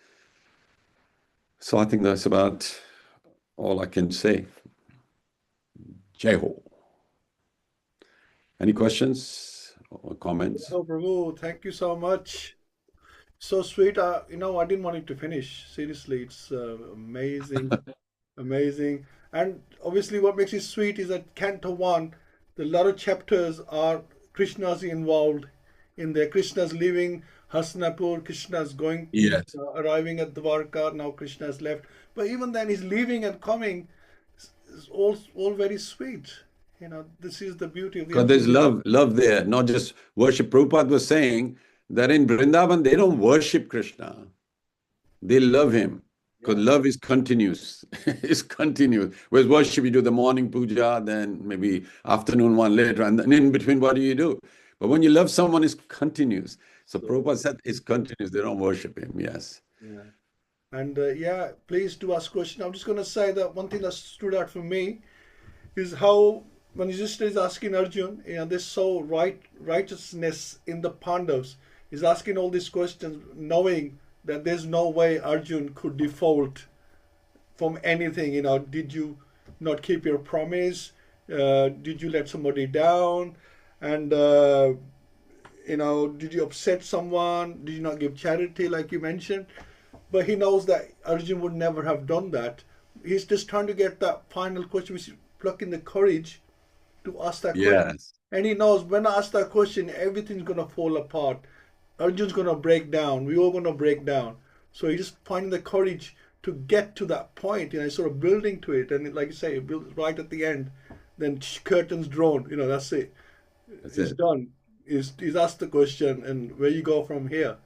So I think that's about all I can say. Jai Ho. Any questions or comments? Oh, Prabhu, thank you so much. So sweet. I didn't want it to finish. Seriously, it's amazing. Amazing. And obviously, what makes it sweet is that Canto 1, the lot of chapters are Krishna's involved in there. Krishna's leaving Hastinapur, Krishna's going, Yes. arriving at Dwarka, now Krishna's left. But even then, he's leaving and coming. It's all very sweet. This is the beauty of the Because there's absolute. love there, not just worship. Prabhupada was saying that in Vrindavan, they don't worship Krishna. They love him. Because love is continuous. It's continuous. Whereas worship, you do the morning puja, then maybe afternoon one later, and then in between, what do? But when you love someone, it's continuous. So Prabhupada said it's continuous. They don't worship him. Yes. Yeah. And please do ask questions. I'm just going to say that one thing that stood out for me is how when Yudhishthira is asking Arjun, there's so righteousness in the Pandavas. He's asking all these questions, knowing that there's no way Arjun could default from anything. Did you not keep your promise? Did you let somebody down? And did you upset someone? Did you not give charity, like you mentioned? But he knows that Arjun would never have done that. He's just trying to get that final question, which is plucking the courage to ask that question. Yes. And he knows when I ask that question, everything's going to fall apart. Arjun's going to break down. We're all going to break down. So he's just finding the courage to get to that point, sort of building to it. And like you say, it builds right at the end. Then curtains drawn. That's it. It's done. He's asked the question, and where you go from here,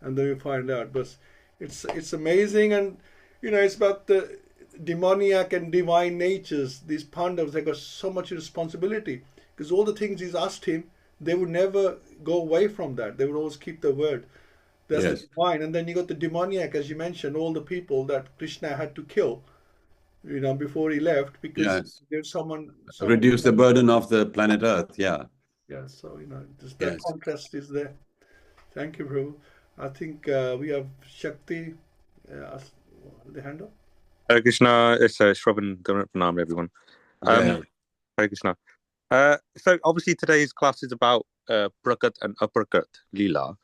and then we find out. But it's amazing, and it's about the demoniac and divine natures. These Pandavas, they got so much responsibility because all the things he's asked him, they would never go away from that. They would always keep their word. That's the divine. And then you got the demoniac, as you mentioned, all the people that Krishna had to kill, before he left, because there's someone reduce the burden of the planet Earth. Yeah. Yeah. So just that contrast is there. Thank you, Prabhu. I think we have Shakti, the hand up. Hare Krishna, it's Shravan Pranam, everyone. Hare Krishna. So obviously today's class is about Prakat and Aprakat Leela.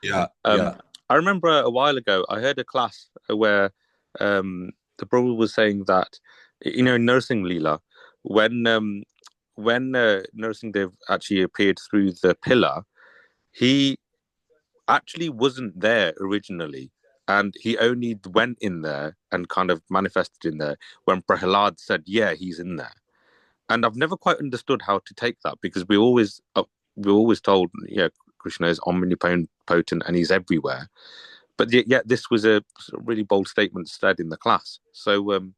I remember a while ago I heard a class where the Prabhu was saying that nursing Leela, when Nursing Dev actually appeared through the pillar, he actually wasn't there originally. And he only went in there and kind of manifested in there when Prahlad said, yeah, he's in there. And I've never quite understood how to take that, because we're always told, Krishna is omnipotent and he's everywhere. But yet this was a really bold statement said in the class. So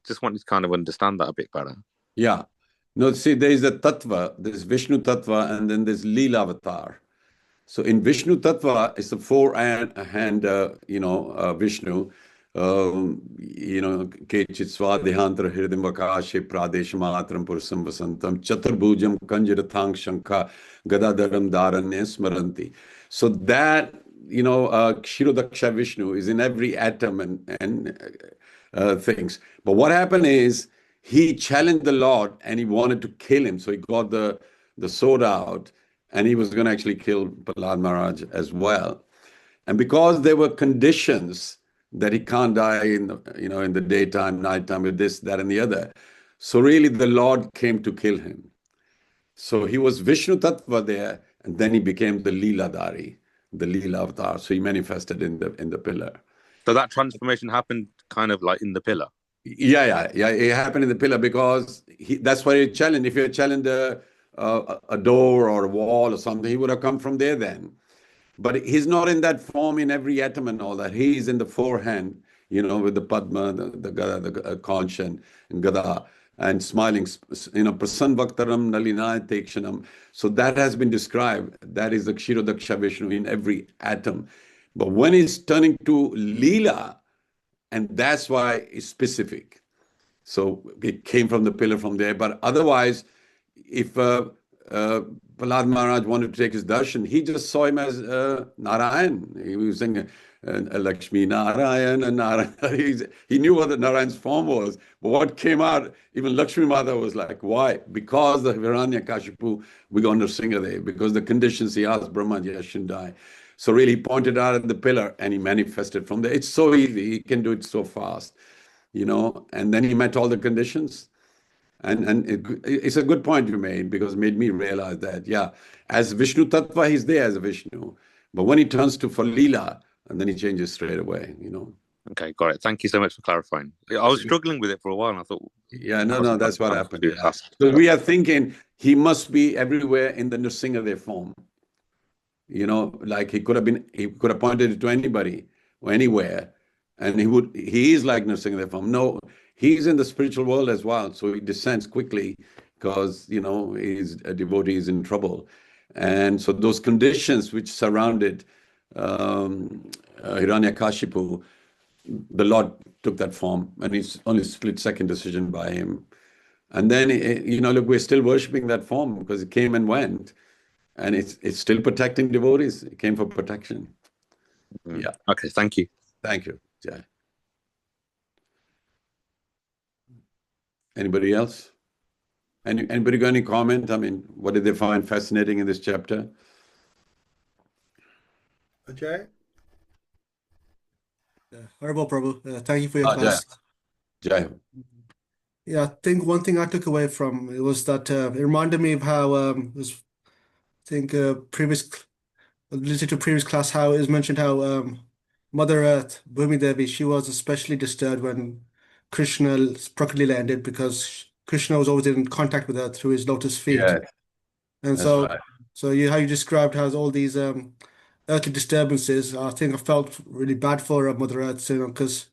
just wanted to kind of understand that a bit better. Yeah. No, see, there is a tattva, there's Vishnu tattva, and then there's Leela avatar. So in Vishnu tattva, it's the four-hand, Vishnu, Kechit Swadhyantara Hridimvakashe Pradeshamatram Pursam Vasantam Chaturbhujam Kanjirathang Shankha Gadadaram Dharanya Smaranti. So that, Kshirodaksha Vishnu is in every atom and things. But what happened is he challenged the Lord and he wanted to kill him. So he got the sword out and he was going to actually kill Prahlad Maharaj as well. And because there were conditions that he can't die in the daytime, nighttime, with this, that, and the other. So really the Lord came to kill him. So he was Vishnu Tattva there, and then he became the Leeladhari, the Leela avatar. So he manifested in the pillar. So that transformation happened kind of like in the pillar. Yeah. It happened in the pillar because that's why he challenged. If he had challenged a door or a wall or something, he would have come from there then. But he's not in that form in every atom and all that. He is in the forehand, with the Padma, the Gada, the conch and Gada, and smiling, Prasan Vaktaram Nalinaya Tekshanam. So that has been described. That is the Kshirodaksha Vishnu in every atom. But when he's turning to Leela, and that's why it's specific. So it came from the pillar from there. But otherwise, if Prahlad Maharaj wanted to take his darshan, he just saw him as Narayan. He was saying Lakshmi Narayan and Narayan. He knew what the Narayan's form was. But what came out, even Lakshmi Mata was like, why? Because the Hiranyakashipu, we got Nrsingadev, because the conditions he asked Brahma, shouldn't die. So really he pointed out at the pillar and he manifested from there. It's so easy. He can do it so fast. and then he met all the conditions. And it's a good point you made, because it made me realize that, as Vishnu Tattva, he's there as a Vishnu. But when he turns to for Leela, and then he changes straight away, Okay, got it. Thank you so much for clarifying. I was struggling with it for a while, and I thought... No, that's what happened. So we are thinking he must be everywhere in the Nrsingadev form. Like he could have pointed it to anybody or anywhere, and he is like Nrsingadev form. No, he's in the spiritual world as well, so he descends quickly because, he's a devotee, is in trouble. And so those conditions which surrounded Hiranyakashipu, the Lord took that form, and it's only split-second decision by him. And then, look, we're still worshipping that form because it came and went, and it's still protecting devotees. It came for protection. Yeah. Okay, thank you. Thank you. Yeah. Anybody else? Anybody got any comment? I mean, what did they find fascinating in this chapter? Ajay? Haridas Prabhu, thank you for your class. Jai. Yeah, I think one thing I took away from it was that it reminded me of how related to previous class, how it was mentioned how Mother Earth, Bhumi Devi, she was especially disturbed when Krishna's Prakriti ended, because Krishna was always in contact with her through his lotus feet. Yeah, And that's so, right. how you described how all these earthly disturbances, I think I felt really bad for Mother Earth, because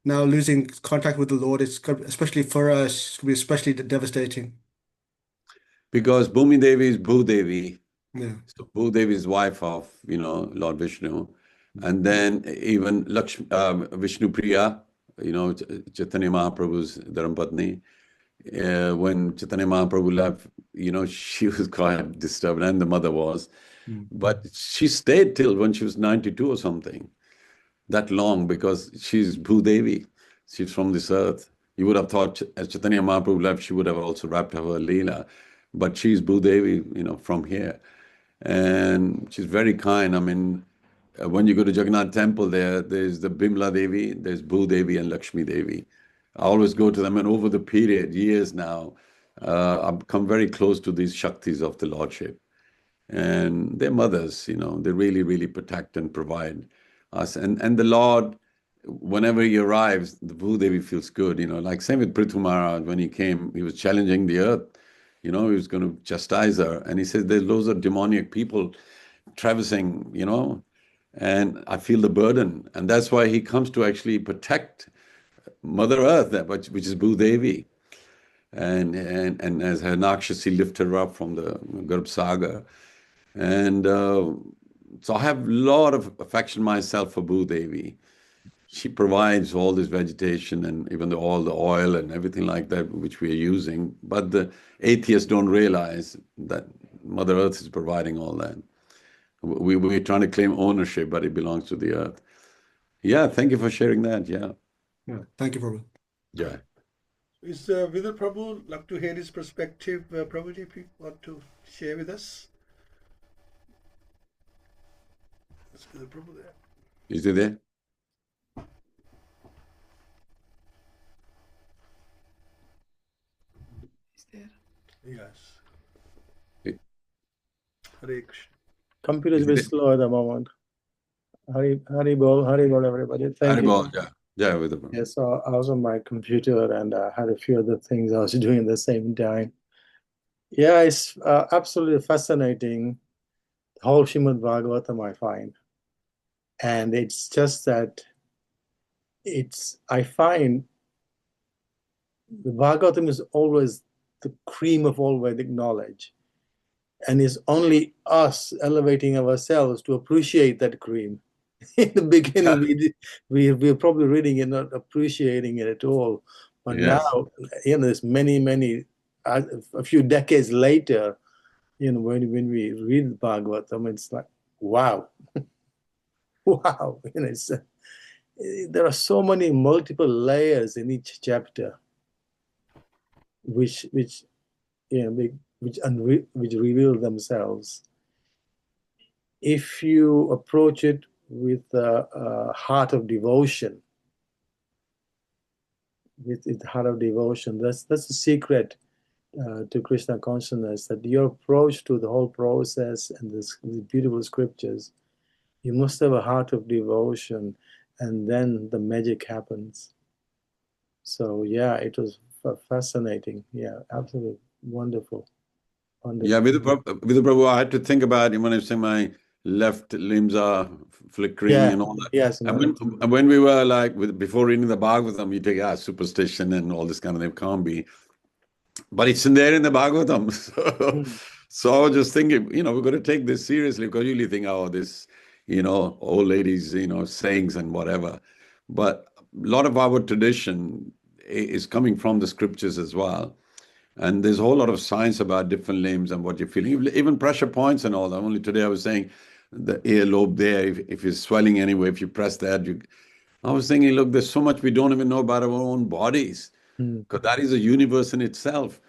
now losing contact with the Lord, especially for us, it's going to be especially devastating. Because Bhumi Devi is Bhu Devi. Yeah. So Bhu Devi is wife of, Lord Vishnu. And then even Vishnu Priya, Chaitanya Mahaprabhu's Dharmapatni. When Chaitanya Mahaprabhu left, she was quite disturbed, and the mother was. But she stayed till when she was 92 or something. That long, because she's Bhu Devi. She's from this earth. You would have thought as Chaitanya Mahaprabhu left, she would have also wrapped up her Leela. But she's Bhu Devi, from here. And she's very kind. I mean, when you go to Jagannath temple there's the Bimla Devi, there's Bhu Devi and Lakshmi Devi. I always go to them, and over the period, years now, I've come very close to these Shaktis of the Lordship. And they're mothers, they really, really protect and provide us. And the Lord, whenever he arrives, the Bhu Devi feels good, like same with Prithu Maharaj. When he came, he was challenging the earth, he was going to chastise her. And he says, there's loads of demoniac people traversing, and I feel the burden. And that's why he comes to actually protect Mother Earth, which is Bhu Devi. And as her Nakshasi lift her up from the Garbh Sagar. And so I have a lot of affection myself for Bhu Devi. She provides all this vegetation and even all the oil and everything like that, which we are using. But the atheists don't realize that Mother Earth is providing all that. We're trying to claim ownership, but it belongs to the earth. Yeah, thank you for sharing that. Yeah. Thank you, Prabhu. Yeah. Is Vidar Prabhu like to hear his perspective? Prabhuji, if you want to share with us. Is Vidar Prabhu there? Is he there? Is there? Yes. Hey. Hare Krishna. Computer is a bit slow at the moment. Hari bol, everybody. Thank you. Haribol, yeah. Yeah, Vidar Prabhu. Yes, so I was on my computer and I had a few other things I was doing at the same time. Yeah, it's absolutely fascinating. The whole Śrīmad-Bhāgavatam I find. And it's just that I find the Bhagavatam is always the cream of all Vedic knowledge. And it's only us elevating ourselves to appreciate that cream. In the beginning, we're probably reading it, not appreciating it at all. But now, there's many, a few decades later, when we read Bhagavatam, it's like, wow. Wow. There are so many multiple layers in each chapter, which reveal themselves. If you approach it with a heart of devotion, with the heart of devotion. That's the secret to Krishna consciousness, that your approach to the whole process and these beautiful scriptures, you must have a heart of devotion, and then the magic happens. So yeah, it was fascinating. Yeah, absolutely wonderful. Wonderful. Yeah, with the Prabhu, I had to think about it when I was saying my left limbs are flickering and all that. Yes. And when we were like, before reading the Bhagavatam, you take superstition and all this kind of thing. It can't be. But it's in there in the Bhagavatam. So I was just thinking, we're going to take this seriously, because you usually think, oh, this, old ladies, sayings and whatever. But a lot of our tradition is coming from the scriptures as well. And there's a whole lot of science about different limbs and what you're feeling, even pressure points and all that. Only today I was saying the earlobe there, if it's swelling anyway, if you press that, I was thinking, look, there's so much we don't even know about our own bodies, because that is a universe in itself.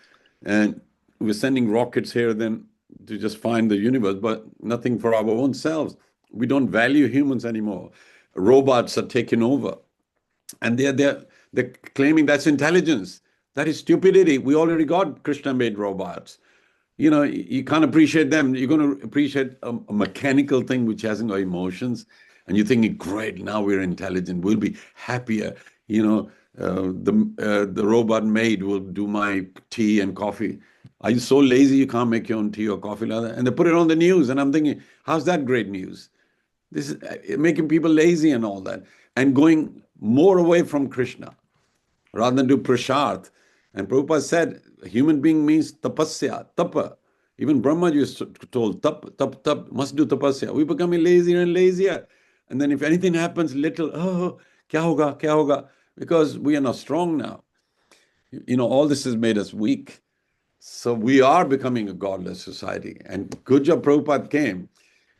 And we're sending rockets here then to just find the universe, but nothing for our own selves. We don't value humans anymore. Robots are taking over. And they're claiming that's intelligence. That is stupidity. We already got Krishna-made robots. You can't appreciate them. You're going to appreciate a mechanical thing which hasn't got emotions. And you're thinking, great, now we're intelligent. We'll be happier. The robot maid will do my tea and coffee. Are you so lazy you can't make your own tea or coffee like that? And they put it on the news. And I'm thinking, how's that great news? This is making people lazy and all that. And going more away from Krishna rather than do prasad. And Prabhupada said, human being means tapasya, tapa. Even Brahmaji is told, tap, must do tapasya. We're becoming lazier and lazier. And then if anything happens little, kya hoga? Because we are not strong now. All this has made us weak. So we are becoming a godless society. And good job Prabhupada came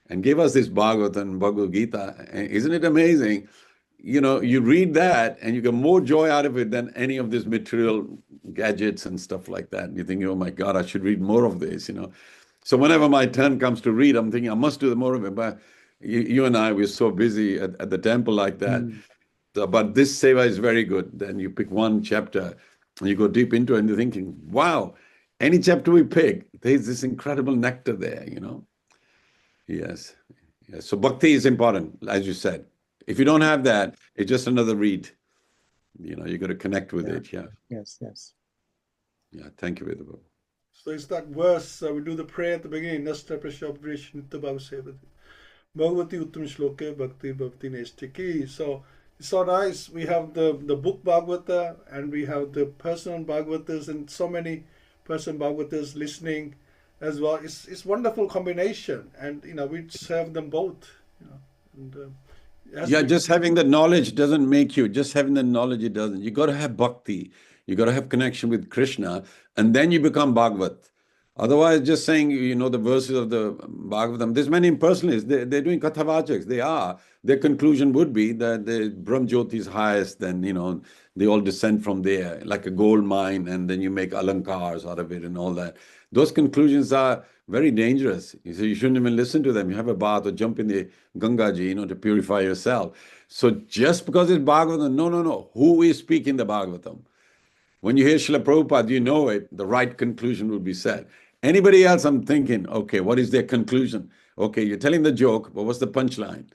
and gave us this Bhagavatam and Bhagavad-Gita. Isn't it amazing? You read that and you get more joy out of it than any of these material gadgets and stuff like that. And you think, oh my God, I should read more of this, So whenever my turn comes to read, I'm thinking I must do more of it. But you and I, we're so busy at the temple like that. But this seva is very good. Then you pick one chapter and you go deep into it and you're thinking, wow, any chapter we pick, there's this incredible nectar there, Yes. So bhakti is important, as you said. If you don't have that, it's just another read. You got to connect with it. Yeah. Yes. Yeah. Thank you, Vedabhu. So it's that verse, we do the prayer at the beginning. Nasta prashabhrish nitya bhavasevati. Bhagavati uttam shloke bhakti bhavati nestiki. So it's so nice. We have the book Bhagavata, and we have the personal Bhagavatas, and so many person Bhagavatas listening as well. It's wonderful combination, and we serve them both. Just having the knowledge doesn't make you. Just having the knowledge, it doesn't. You got to have bhakti. You got to have connection with Krishna, and then you become Bhagavat. Otherwise, just saying, the verses of the Bhagavatam, there's many impersonalists. They're doing kathavachaks. They are. Their conclusion would be that the Brahm Jyoti is highest, then, they all descend from there, like a gold mine, and then you make alankars out of it and all that. Those conclusions are very dangerous. So you shouldn't even listen to them. You have a bath or jump in the Gangaji, to purify yourself. So just because it's Bhagavatam, no. Who is speaking the Bhagavatam? When you hear Srila Prabhupada, you know it, the right conclusion will be said. Anybody else, I'm thinking, okay, what is their conclusion? Okay, you're telling the joke, but what's the punchline?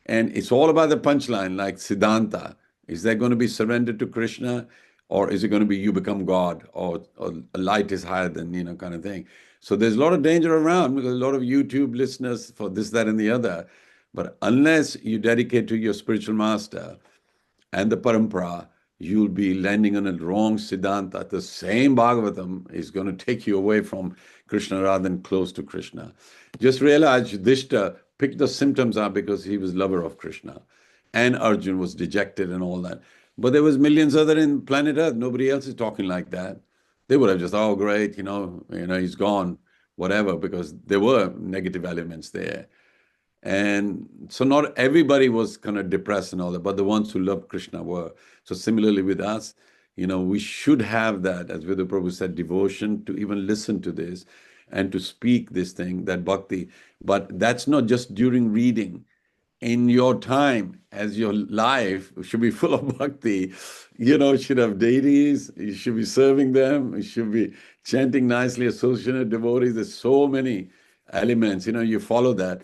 And it's all about the punchline, like Siddhanta. Is that going to be surrendered to Krishna? Or is it going to be you become God? Or light is higher than, kind of thing. So there's a lot of danger around, because a lot of YouTube listeners for this, that, and the other. But unless you dedicate to your spiritual master and the parampara, you'll be landing on a wrong Siddhanta. The same Bhagavatam is going to take you away from Krishna rather than close to Krishna. Just realize Yudhishthira picked the symptoms up because he was lover of Krishna. And Arjun was dejected and all that. But there was millions other in planet Earth. Nobody else is talking like that. They would have just, oh, great, he's gone, whatever, because there were negative elements there. And so not everybody was kind of depressed and all that, but the ones who loved Krishna were. So similarly with us, we should have that, as Vidya Prabhu said, devotion to even listen to this and to speak this thing, that bhakti. But that's not just during reading. in your time as your life should be full of bhakti. Should have deities, you should be serving them, you should be chanting nicely, associated devotees. There's so many elements, you follow that.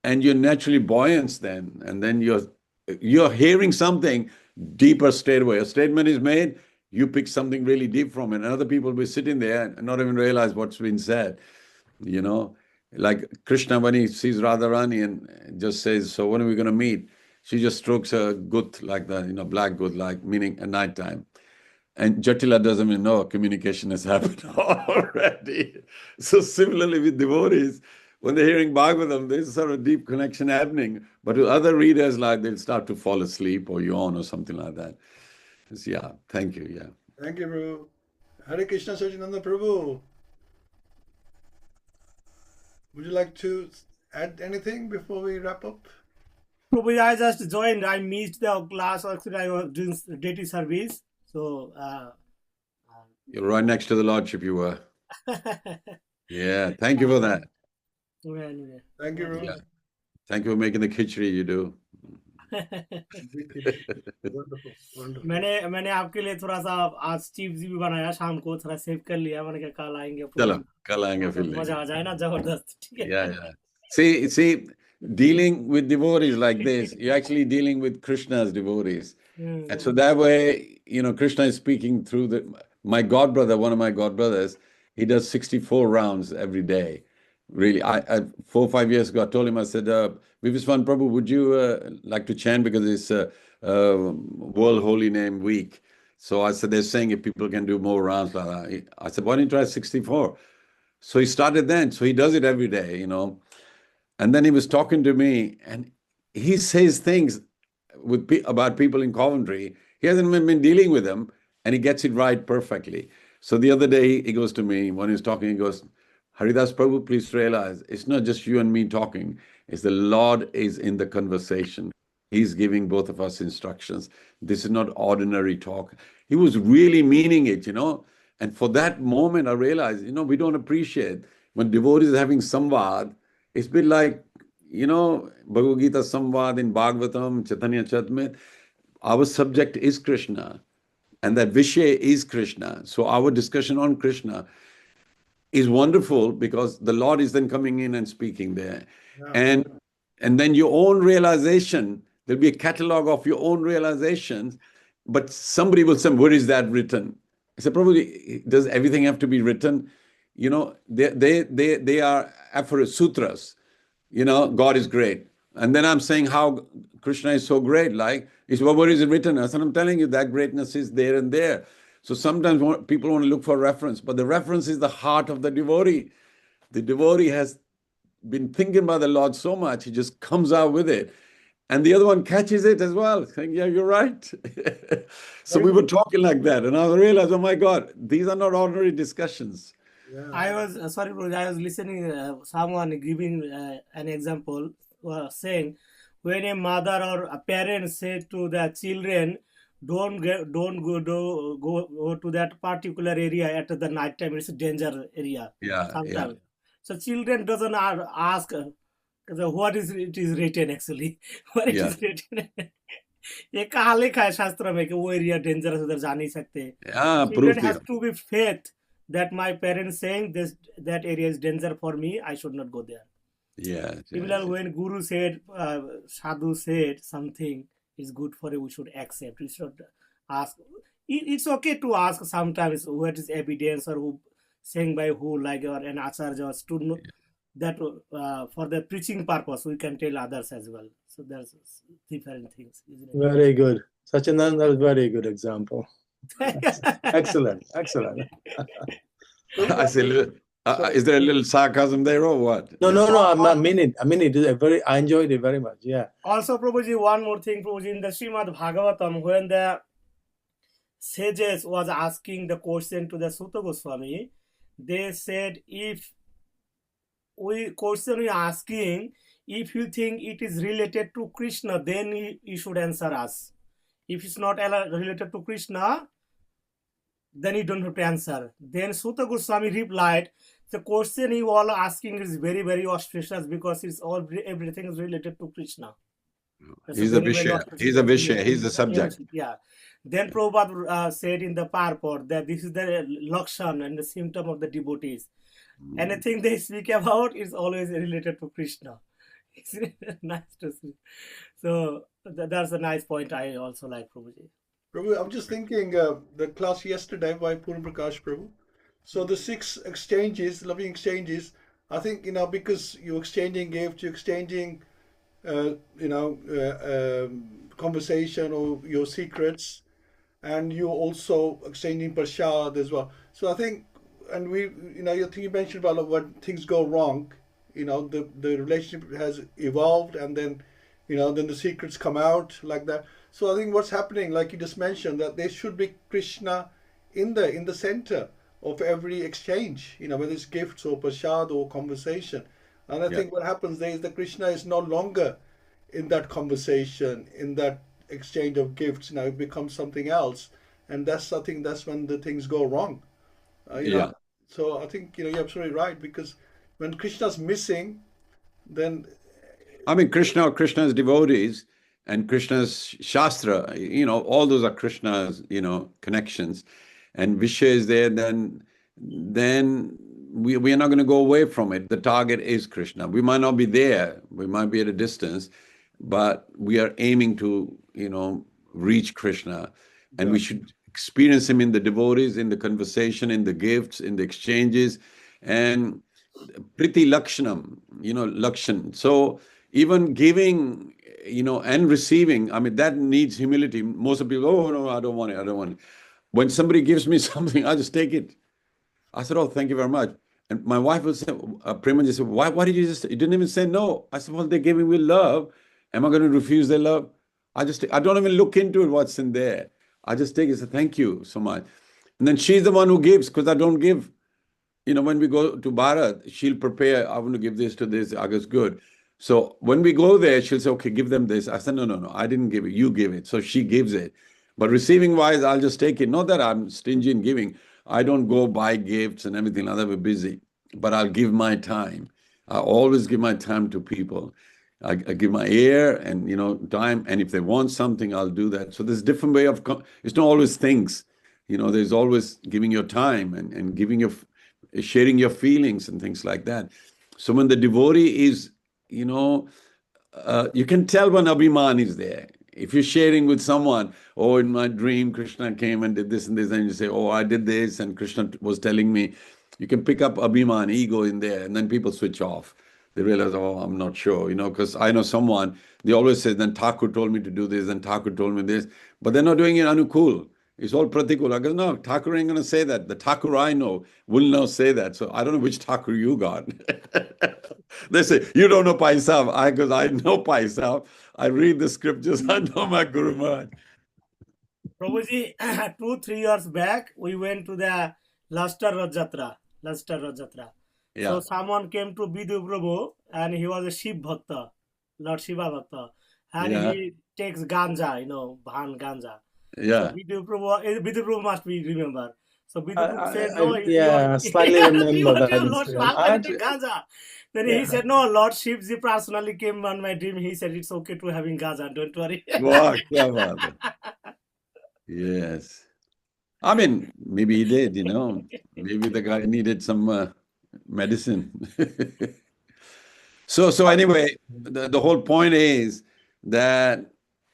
And you're naturally buoyant then. And then you're hearing something deeper straight away. A statement is made, you pick something really deep from it. And other people will be sitting there and not even realize what's been said. Like Krishna, when he sees Radharani and just says, so when are we going to meet? She just strokes her gut like that, black gut, like meaning at night time. And Jatila doesn't even know communication has happened already. So similarly with devotees, when they're hearing Bhagavatam, there's sort of deep connection happening. But with other readers, like they'll start to fall asleep or yawn or something like that. Yeah, thank you. Yeah. Thank you, Prabhu. Hare Krishna, Sacinandana Prabhu. Would you like to add anything before we wrap up? Prabhuji, I just joined. I missed the class. Actually, I was doing daily service. So, You're right next to the Lordship, you were. Yeah, thank you for that. anyway. Thank you, Prabhu. Yeah. Thank you for making the khichdi you do. Wonderful, wonderful. मैंने आपके लिए थोड़ा सा आज chips भी बनाया शाम को थोड़ा सेव कर लिया मैंने कहा कल आएंगे चलो कल आएंगे फिर मजा आ जाए ना जबरदस्त ठीक है Yeah. See, dealing with devotees like this, you're actually dealing with Krishna's devotees. And so that way, Krishna is speaking through my godbrother, one of my godbrothers, he does 64 rounds every day. Really, I 4 or 5 years ago, I told him, I said, Viviswan Prabhu, would you like to chant because it's World Holy Name Week. So I said, they're saying if people can do more rounds like that. I said, why don't you try 64? So he started then. So he does it every day, And then he was talking to me and he says things about people in Coventry. He hasn't been dealing with them and he gets it right perfectly. So the other day he goes to me, when he's talking, he goes, Haridas Prabhu, please realize it's not just you and me talking. It's the Lord is in the conversation. He's giving both of us instructions. This is not ordinary talk. He was really meaning it, And for that moment, I realized, we don't appreciate when devotees are having samvad. It's a bit like, Bhagavad-Gita samvad in Bhagavatam, Chaitanya Charitamrita. Our subject is Krishna, and that Vishaya is Krishna. So our discussion on Krishna is wonderful because the Lord is then coming in and speaking there. Yeah. And then your own realization, there'll be a catalog of your own realizations, but somebody will say, where is that written? I said, probably, does everything have to be written? They are aphorisms, sutras. God is great. And then I'm saying how Krishna is so great. Where is it written? I said, I'm telling you that greatness is there and there. So sometimes people want to look for reference, but the reference is the heart of the devotee. The devotee has been thinking about the Lord so much, he just comes out with it. And the other one catches it as well, saying, yeah, you're right. So we were talking like that. And I realized, oh my God, these are not ordinary discussions. Yeah. I was listening someone giving an example saying when a mother or a parent say to the children, don't go to that particular area at the night time. It's a danger area. Yeah. So children doesn't ask what is it is written actually. What it is written. ये कहाँ लिखा है शास्त्र में कि वो area dangerous उधर जा नहीं सकते. Children has to be faith that my parents saying this that area is danger for me. I should not go there. Yeah. Similar when Guru said, Sadhu said something is good for you, we should accept. We should ask. It's okay to ask sometimes what is evidence or who saying by who, like or an Acharya or student that for the preaching purpose we can tell others as well. So there's different things. Isn't it? Very good. Sachinanda, that was a very good example. Excellent. I say, is there a little sarcasm there or what? No. I mean it. I enjoyed it very much. Yeah. Also, Prabhuji, one more thing, Prabhuji, in the Śrīmad-Bhāgavatam, when the sages was asking the question to the Sutta Goswami, they said, if we asking, if you think it is related to Krishna, then you should answer us. If it's not related to Krishna, then you don't have to answer. Then Sutta Goswami replied, the question you all are asking is very, very auspicious because everything is related to Krishna. He's a Vishaya. He's a Vishaya. He's the subject. Yeah. Then Prabhupada said in the purport that this is the lakshan and the symptom of the devotees. Anything they speak about is always related to Krishna. It's nice to see. So that's a nice point I also like, Prabhuji. Prabhu, I'm just thinking the class yesterday by Purna Prakash Prabhu. So the 6 exchanges, loving exchanges, I think, because you're exchanging gifts, you're exchanging, conversation or your secrets, and you're also exchanging prasad as well. So I think, and you mentioned about when things go wrong, the relationship has evolved, and then, then the secrets come out like that. So I think what's happening, like you just mentioned, that there should be Krishna in the center of every exchange, whether it's gifts or prasad or conversation. And I think what happens there is that Krishna is no longer in that conversation, in that exchange of gifts. It becomes something else, and that's when the things go wrong. So I think you're absolutely right, because when Krishna's missing, then Krishna's devotees and Krishna's Shastra, all those are Krishna's, connections. And Vishya is there, then we are not going to go away from it. The target is Krishna. We might not be there. We might be at a distance, but we are aiming to, reach Krishna. And we should experience him in the devotees, in the conversation, in the gifts, in the exchanges. And Priti Lakshanam, Lakshan. So even giving, and receiving, that needs humility. Most of people, oh, no, I don't want it. When somebody gives me something, I just take it. I said, oh, thank you very much. And my wife would say, Premaji said, why did you didn't even say no? I said, well, they gave me with love. Am I going to refuse their love? I don't even look into it, what's in there. I just take it and say, thank you so much. And then she's the one who gives, because I don't give. When we go to Bharat, she'll prepare, I want to give this to this, I guess good. So when we go there, she'll say, okay, give them this. I said, no, I didn't give it, you give it. So she gives it. But receiving wise, I'll just take it. Not that I'm stingy in giving. I don't go buy gifts and everything like that, we're busy. But I'll give my time. I always give my time to people. I give my ear and, time. And if they want something, I'll do that. So there's a different way of, it's not always things. There's always giving your time and giving sharing your feelings and things like that. So when the devotee is, you can tell when Abhiman is there. If you're sharing with someone, oh, in my dream, Krishna came and did this and this, and you say, oh, I did this, and Krishna was telling me, you can pick up Abhiman, ego in there, and then people switch off. They realize, oh, I'm not sure, because I know someone, they always say, then Thakur told me to do this, and Thakur told me this, but they're not doing it anukul. It's all pratikul. I go, no, Thakur ain't going to say that. The Thakur I know will not say that. So I don't know which Thakur you got. They say, you don't know Paisab. I know Paisab. I read the scriptures. I know my Guru Maharaj. Prabhuji, 2-3 years back, we went to the Luster Rajatra. Yeah. So someone came to Bidu Prabhu, and he was a Shiv Bhakta, Lord Shiva Bhakta. And he takes ganja, Bhan ganja. Yeah. So Bidu Prabhu must be remember. So Bidu Prabhu said, no. I slightly remember that. Lord Shiva ganja. Then he said, no, Lord Shivji personally came on my dream. He said, it's okay to having ganja, don't worry. Wow, yes. Maybe he did, Maybe the guy needed some medicine. So anyway, the whole point is that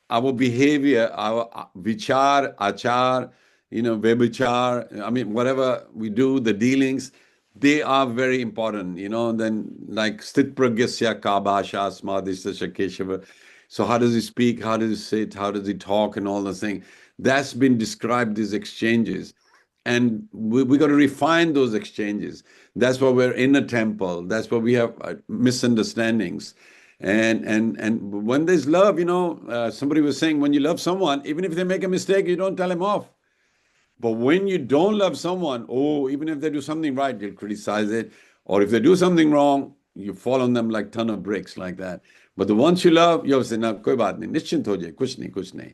our behavior, our vichar, achar, vebichar, whatever we do, the dealings, they are very important, then like sthit pragyasya ka bhasha smadhisya keshava. So how does he speak? How does he sit? How does he talk and all those things? That's been described, these exchanges. And we got to refine those exchanges. That's why we're in a temple. That's why we have misunderstandings. And when there's love, somebody was saying, when you love someone, even if they make a mistake, you don't tell them off. But when you don't love someone, even if they do something right, you'll criticize it. Or if they do something wrong, you fall on them like ton of bricks like that. But the ones you love, you'll say, no, koi baat nahi, nischint ho jaye, kuch nahi.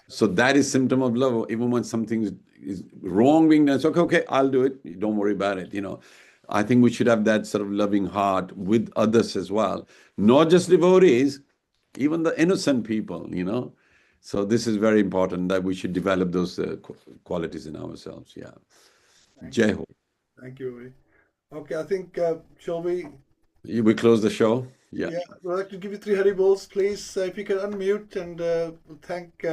So that is symptom of love. Even when something is wrong being done, it's okay, I'll do it. Don't worry about it, I think we should have that sort of loving heart with others as well. Not just devotees, even the innocent people, you know. So this is very important that we should develop those qualities in ourselves. Yeah. Jai Ho. Thank you. Okay, I think, shall we? We close the show? Yeah. Yeah, I'd like to give you 3 Haribols, please. If you can unmute and thank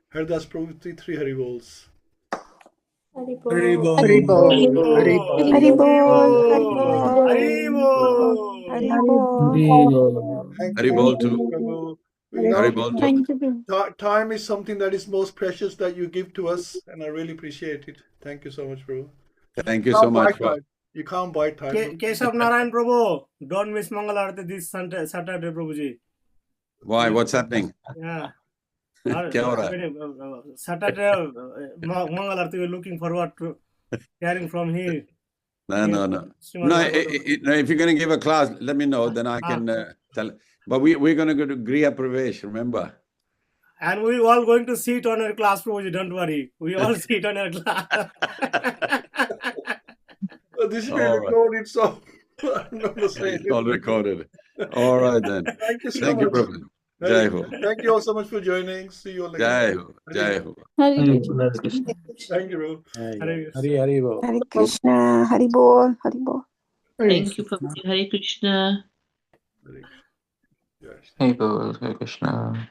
Haridas Prabhu with 3 Haribols. Haribol. Haribol. Haribol to Prabhu. Haribol to Time is something that is most precious that you give to us, and I really appreciate it. Thank you so much, Prabhu. Thank you so much. You can't buy time. Keshav Narayan Prabhu, don't miss Mangal Arati this Saturday, Prabhuji. Why? What's happening? Yeah. Kya ho raha hai? Saturday, Mangal Arati, we're looking forward to hearing from here. No. If you're going to give a class, let me know. Then I can tell. But we're going to go to Griya Pravesh, remember? And we all going to sit on our class, Prabhuji, don't worry. We all sit on our class. This is recorded, so I'm not the same. It's all recorded. All right then. Thank you so Thank much. you, Prabhu. Jai Ho. Thank you all so much for joining. See you all later. Jai Ho. Jai Ho. Thank you, Prabhu. Hare Krishna, Hari Bol, Hari Bol. Thank you, Prabhuji. Hare Krishna. Yes. Hey, Hare Krishna.